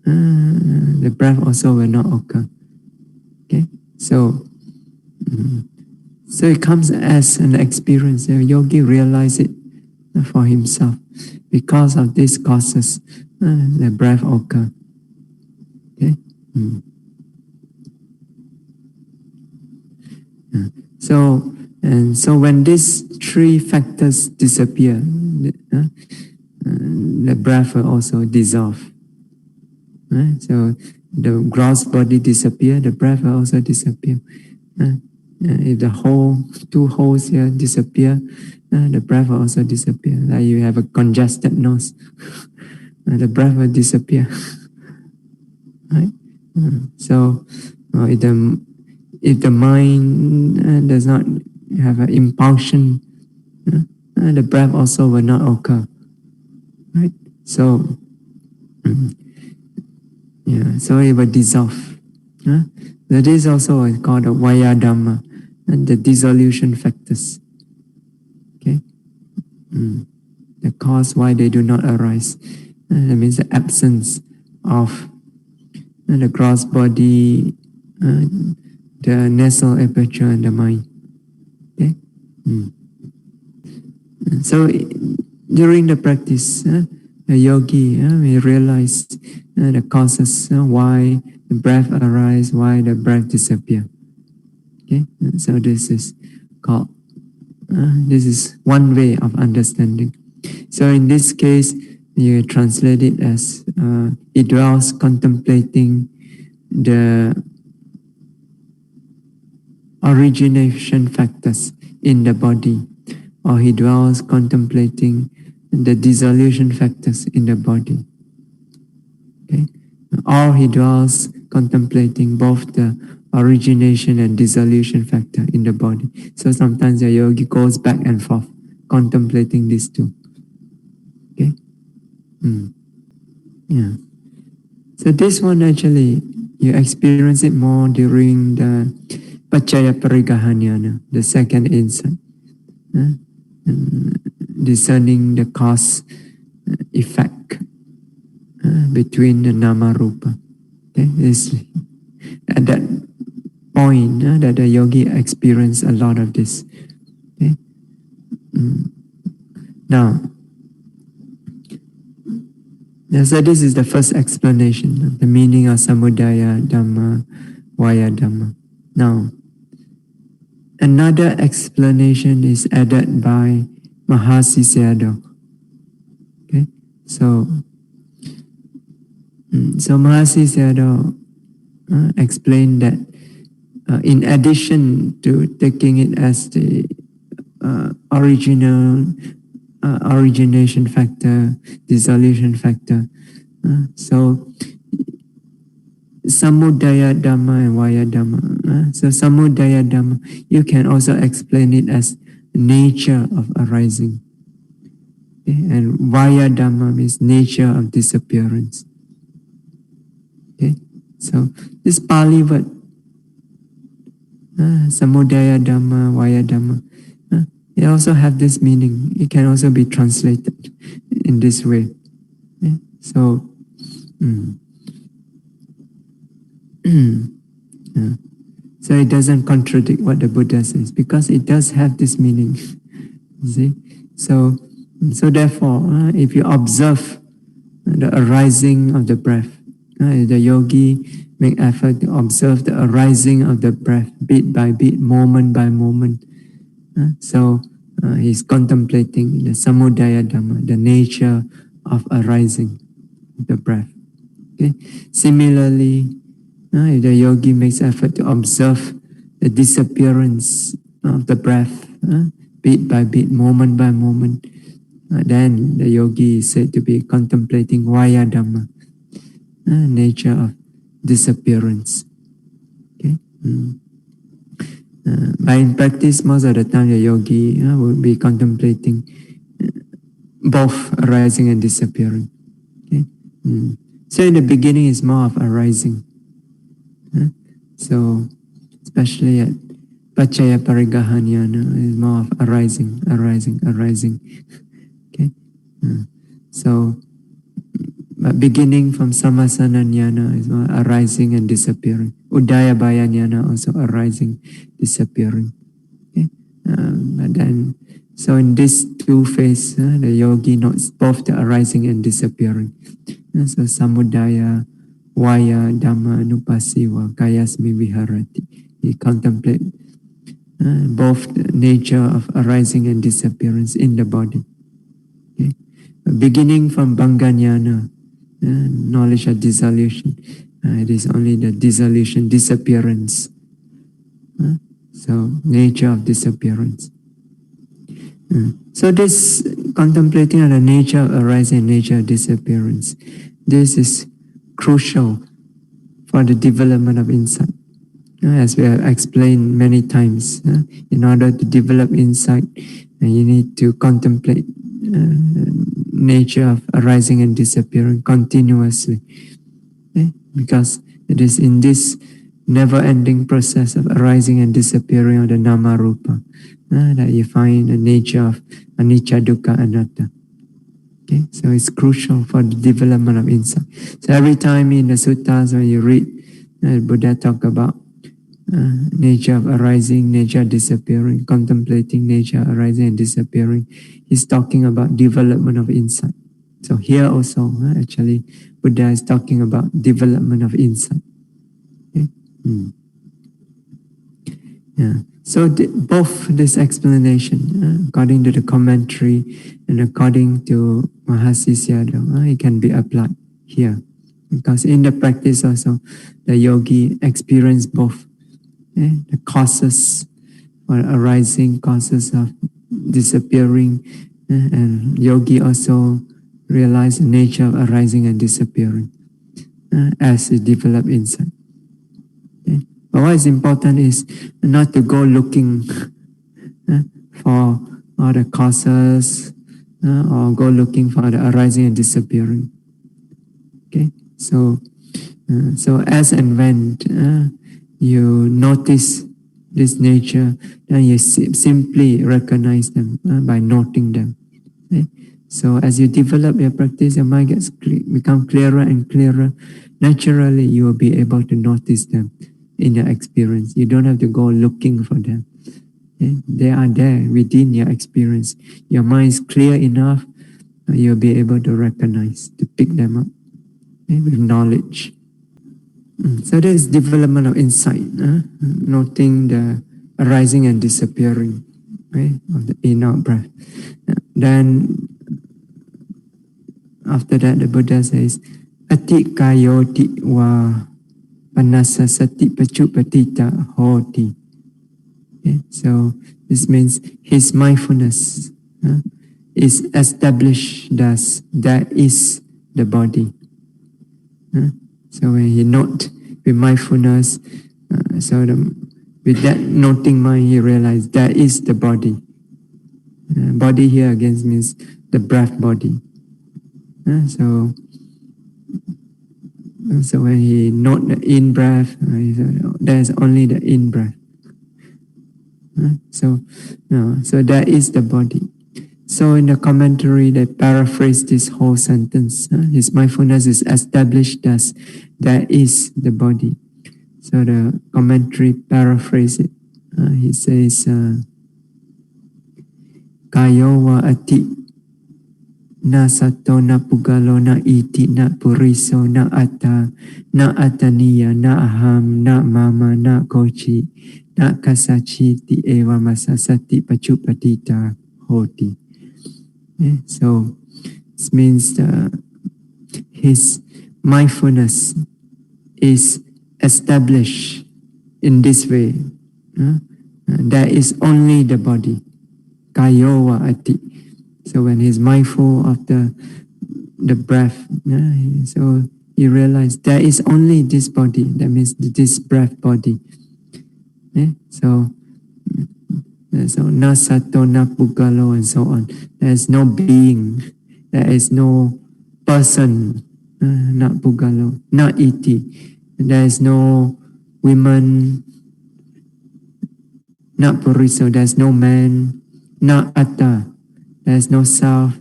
the breath also will not occur. Okay, so it comes as an experience. The yogi realizes it for himself. Because of these causes, the breath occur. Okay. So when these three factors disappear, the breath will also dissolve. So the gross body disappear, the breath will also disappear. If the two holes here disappear, the breath will also disappear. Like you have a congested nose, the breath will disappear. Right? So if the mind does not have an impulsion, the breath also will not occur. Right? So so it will dissolve. That is also called the Vaya Dhamma, and the dissolution factors. Okay, the cause why they do not arise. That means the absence of the gross body, the nasal aperture, and the mind. Okay, so during the practice, the yogi may realize the causes why the breath arises, why the breath disappears. Okay, so this is called, this is one way of understanding. So in this case, you translate it as he dwells contemplating the origination factors in the body, or he dwells contemplating the dissolution factors in the body. Okay? Or he dwells contemplating both the origination and dissolution factor in the body. So sometimes the yogi goes back and forth, contemplating these two. Okay? Yeah. So this one actually, you experience it more during the Paccaya Parigahanyana, the second insight. Discerning the cause effect between the Nama Rupa. Okay? It's at that point that the yogi experienced a lot of this. Okay? Now, so this is the first explanation of the meaning of Samudaya Dhamma, Vaya Dhamma. Now, another explanation is added by Mahasi Sayadaw. Okay, so Mahasi Sayadaw explained that in addition to taking it as the origination factor, dissolution factor, so Samudaya Dhamma and Vaya Dhamma. So Samudaya Dhamma, you can also explain it as nature of arising. Okay? And Vaya Dhamma means nature of disappearance. Okay? So this Pali word, Samudaya Dhamma, Vaya Dhamma, it also have this meaning. It can also be translated in this way. Okay? So, so it doesn't contradict what the Buddha says, because it does have this meaning. You see? So therefore, if you observe the arising of the breath, the yogi make effort to observe the arising of the breath bit by bit, moment by moment. So he's contemplating the Samudaya Dhamma, the nature of arising of the breath. Okay? Similarly, if the yogi makes effort to observe the disappearance of the breath, bit by bit, moment by moment, then the yogi is said to be contemplating Vaya Dhamma, nature of disappearance. Okay? But in practice, most of the time the yogi will be contemplating both arising and disappearing. Okay? So in the beginning, it's more of arising. So especially at Paccaya Parigahanyana, is more of arising. Okay? So but beginning from Samasana Jnana is more arising and disappearing. Udayabhaya Jnana also arising, disappearing. Okay? But then, so in this two phase, the yogi notes both the arising and disappearing. So Samudaya, Vaya Dhamma Anupasiva Kayasmi Viharati. He contemplate both the nature of arising and disappearance in the body. Okay? Beginning from Bhanganyana, knowledge of dissolution, it is only the dissolution, disappearance. So nature of disappearance. So this contemplating on the nature of arising and nature of disappearance, this is crucial for the development of insight. As we have explained many times, in order to develop insight, you need to contemplate nature of arising and disappearing continuously. Okay? Because it is in this never-ending process of arising and disappearing of the Nama Rupa that you find the nature of Anicca, Dukkha, Anatta. Okay? So it's crucial for the development of insight. So every time in the suttas when you read, Buddha talk about nature of arising, nature of disappearing, contemplating nature arising and disappearing, he's talking about development of insight. So here also, actually, Buddha is talking about development of insight. Okay? Yeah. So both this explanation, according to the commentary and according to Mahasi Sayadaw, it can be applied here. Because in the practice also, the yogi experience both the causes or arising, causes of disappearing, and yogi also realize the nature of arising and disappearing as it develop insight. But what is important is not to go looking for all the causes or go looking for the arising and disappearing. Okay, so as and when you notice this nature, then you simply recognize them by noting them. Okay? So as you develop your practice, your mind gets become clearer and clearer. Naturally, you will be able to notice them in your experience. You don't have to go looking for them. Okay? They are there within your experience. Your mind is clear enough, you'll be able to recognize, to pick them up with knowledge. So there is development of insight, noting the arising and disappearing of the in-out breath. Then after that, the Buddha says, Ati kayoti wa panasa sati pachupatita hoti. Okay? So this means his mindfulness is established thus, that is the body. So when he note with mindfulness, with that noting mind, he realized that is the body. Body here again means the breath body. So when he note the in breath, there is only the in breath. So that is the body. So in the commentary, they paraphrase this whole sentence. His mindfulness is established thus, that is the body. So the commentary paraphrase it. He says, Kayo wa ati na sato na pugalo na iti na puriso na ata na ataniya na aham na mama na kochi na kasachi ti eva masasati pachupatita hoti. So this means his mindfulness is established in this way. There is only the body. Kayo wa ati. So when he's mindful of the breath, so he realized there is only this body. That means this breath body. So na sato, na pugalo, and so on. There is no being. There is no person. Na pugalo, na iti. There is no women. Na puriso. There is no man. Na atta. There is no self.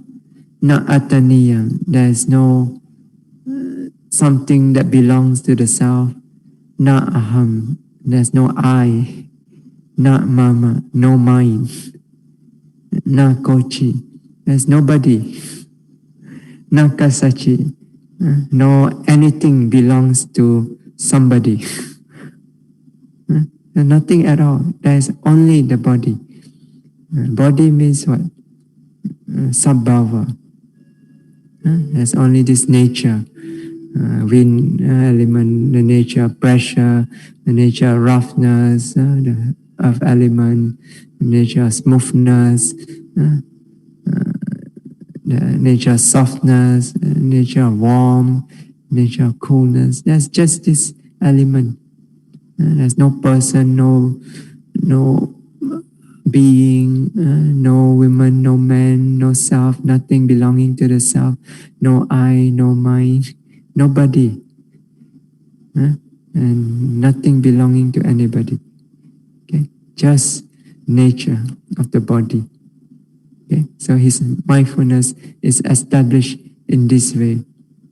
Na ataniya. There is no something that belongs to the self. Na aham. There is no I. Na mama, no mind. Na kochi, there's nobody. Na kasachi, no anything belongs to somebody. Nothing at all. There's only the body. Body means what? Sabbhava. There's only this nature. Wind element, the nature of pressure, the nature of roughness, the of element, the nature of smoothness, the nature of softness, the nature of warmth, nature of coolness. There's just this element. There's no person, no being, no woman, no man, no self, nothing belonging to the self, no I, no mind, nobody, and nothing belonging to anybody. Okay, just nature of the body. Okay, so his mindfulness is established in this way.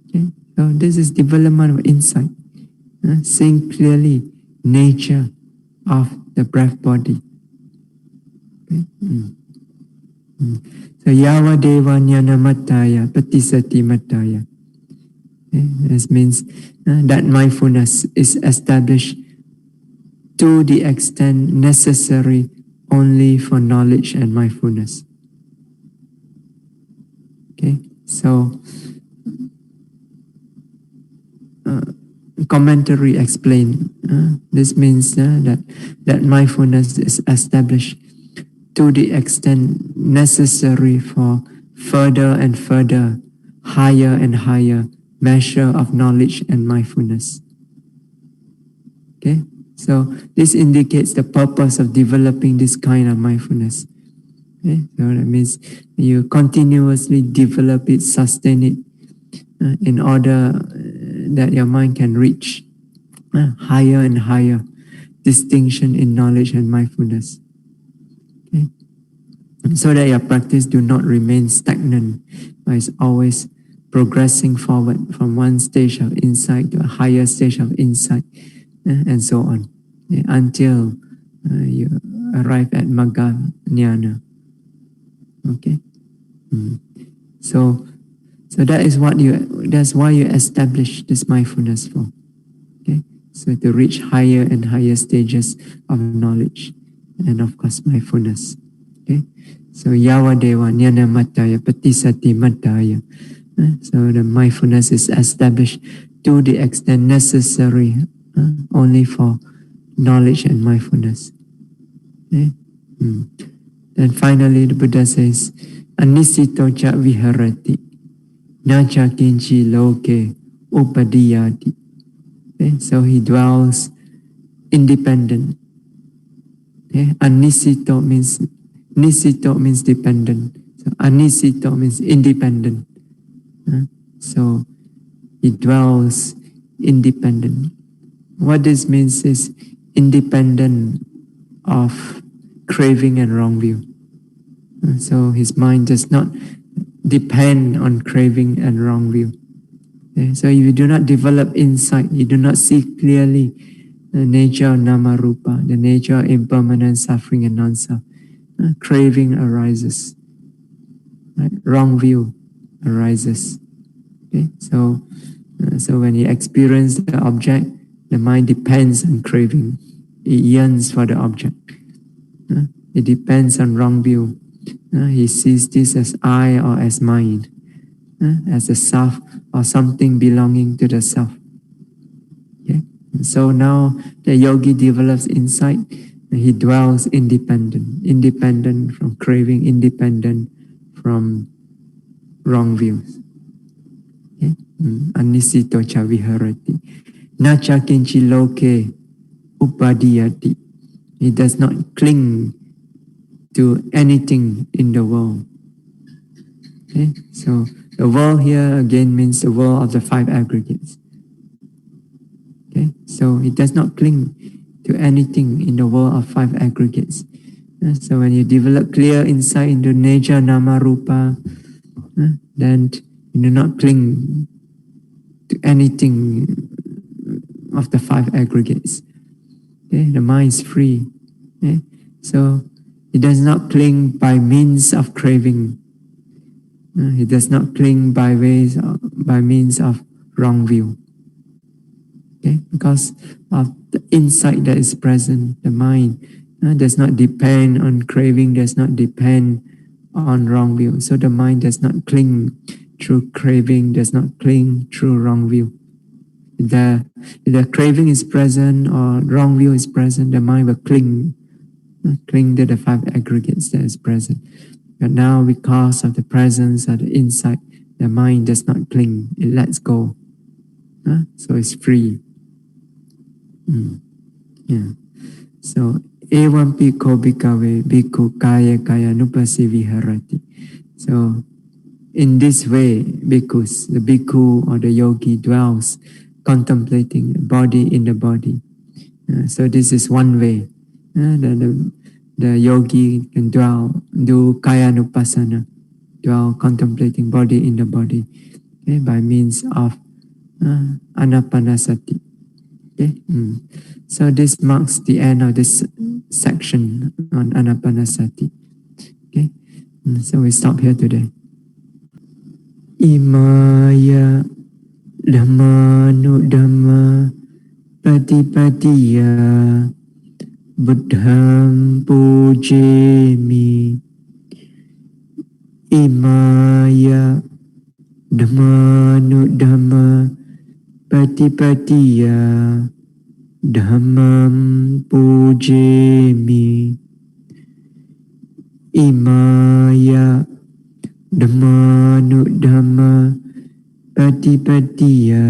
Okay, so this is development of insight, seeing clearly nature of the breath body. Okay. So yawa deva jnana mataya patisati mataya. Okay. This means that mindfulness is established to the extent necessary only for knowledge and mindfulness. Okay, so commentary explain. This means that mindfulness is established to the extent necessary for further and further, higher and higher measure of knowledge and mindfulness. Okay, so this indicates the purpose of developing this kind of mindfulness. Okay, so that means you continuously develop it, sustain it, in order that your mind can reach higher and higher distinction in knowledge and mindfulness. Okay? So that your practice do not remain stagnant, but is always progressing forward from one stage of insight to a higher stage of insight, and so on, until you arrive at Magga Jnana. Okay, so that's why you establish this mindfulness for. Okay, so to reach higher and higher stages of knowledge, and of course mindfulness. Okay, so Yawadeva Jnana Mataya Patisati Mataya. So the mindfulness is established to the extent necessary only for knowledge and mindfulness. Okay? And finally the Buddha says, Anisito cha viharati, nacha kinchi loke upadiyati. Okay? So he dwells independent. Okay? Anisito means dependent. So anisito means independent. So he dwells independent. What this means is independent of craving and wrong view. So his mind does not depend on craving and wrong view. Okay? So if you do not develop insight, you do not see clearly the nature of nama rupa, the nature of impermanent suffering and non-self, craving arises. Right? Wrong view arises. Okay? So when you experience the object, the mind depends on craving. It yearns for the object. It depends on wrong view. He sees this as I or as mine, as a self or something belonging to the self. Okay? So now the yogi develops insight. He dwells independent from craving, independent from wrong views. Okay? Anisito cha viharati. Nacha kinchi loke upadiyati. He does not cling to anything in the world. Okay? So the world here again means the world of the five aggregates. Okay? So he does not cling to anything in the world of five aggregates. So when you develop clear insight into nature, nama, rupa, then you do not cling to anything of the five aggregates. Okay? The mind is free. Okay? So it does not cling by means of craving. It does not cling by means of wrong view. Okay? Because of the insight that is present, the mind does not depend on craving, does not depend on wrong view. So the mind does not cling through craving, does not cling through wrong view. If the craving is present or wrong view is present, the mind will cling to the five aggregates that is present. But now, because of the presence of the insight, the mind does not cling, it lets go. So it's free. Yeah. So, evam bhikkhu bhikkhave bhikkhu kaya kaya nupasi viharati. So, in this way, bhikkhus, the bhikkhu or the yogi dwells contemplating the body in the body. So this is one way. The yogi can do kaya nupassana, dwell contemplating body in the body, okay, by means of anapanasati. Okay? So this marks the end of this section on anapanasati. Okay? So we stop here today. Imaya Dhamma nu Dhamma Patipatiya Buddham pujemi. Imaya Dhamma Patipatiya Dhammam pujemi. Imaya Dhamma Patipatiya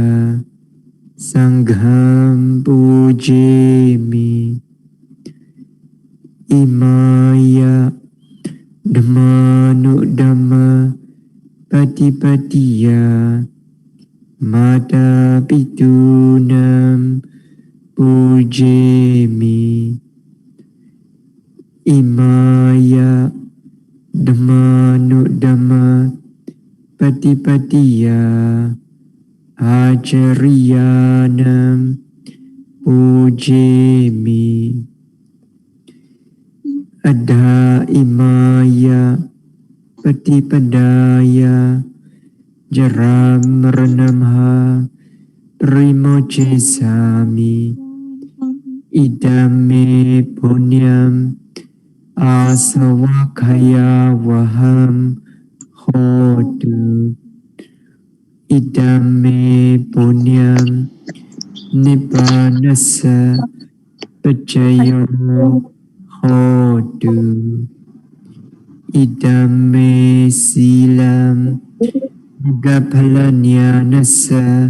Sangham pujemi. Imaya Dhamma Patipatiya Mata Pitunam pujemi. Imaya Dhamma Patipatiya Acharyanam pujemi. Adha imaya Patipadaya Jaram Maranamha Primochesami. Idame punyam Asawakaya Vaham Hotu. Idame punyam Nibbanasa Pajayo Hotu. Idame silam Gaphalanyanasa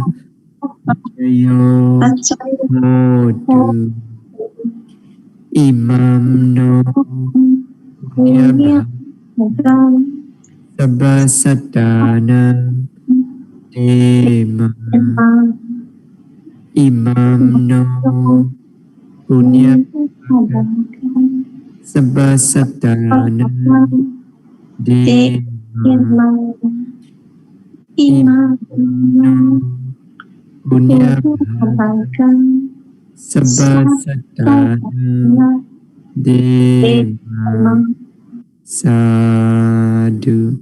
Pajayo Hotu. Imam no Punyabha Sabasatana Dema. Imam no Punyabha Sabasatana Dema. Imam no Punyabha Sabasatana Dema. Sadhu,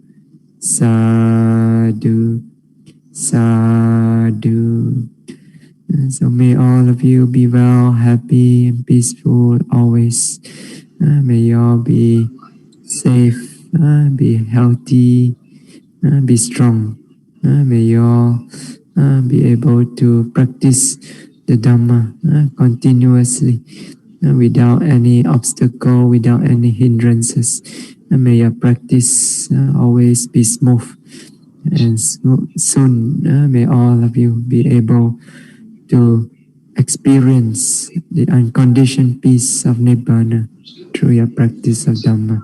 sadhu, sadhu. So may all of you be well, happy and peaceful always. May you all be safe, be healthy, be strong. May you all be able to practice the Dhamma continuously, without any obstacle, without any hindrances. May your practice always be smooth, and soon may all of you be able to experience the unconditioned peace of Nibbana through your practice of Dhamma.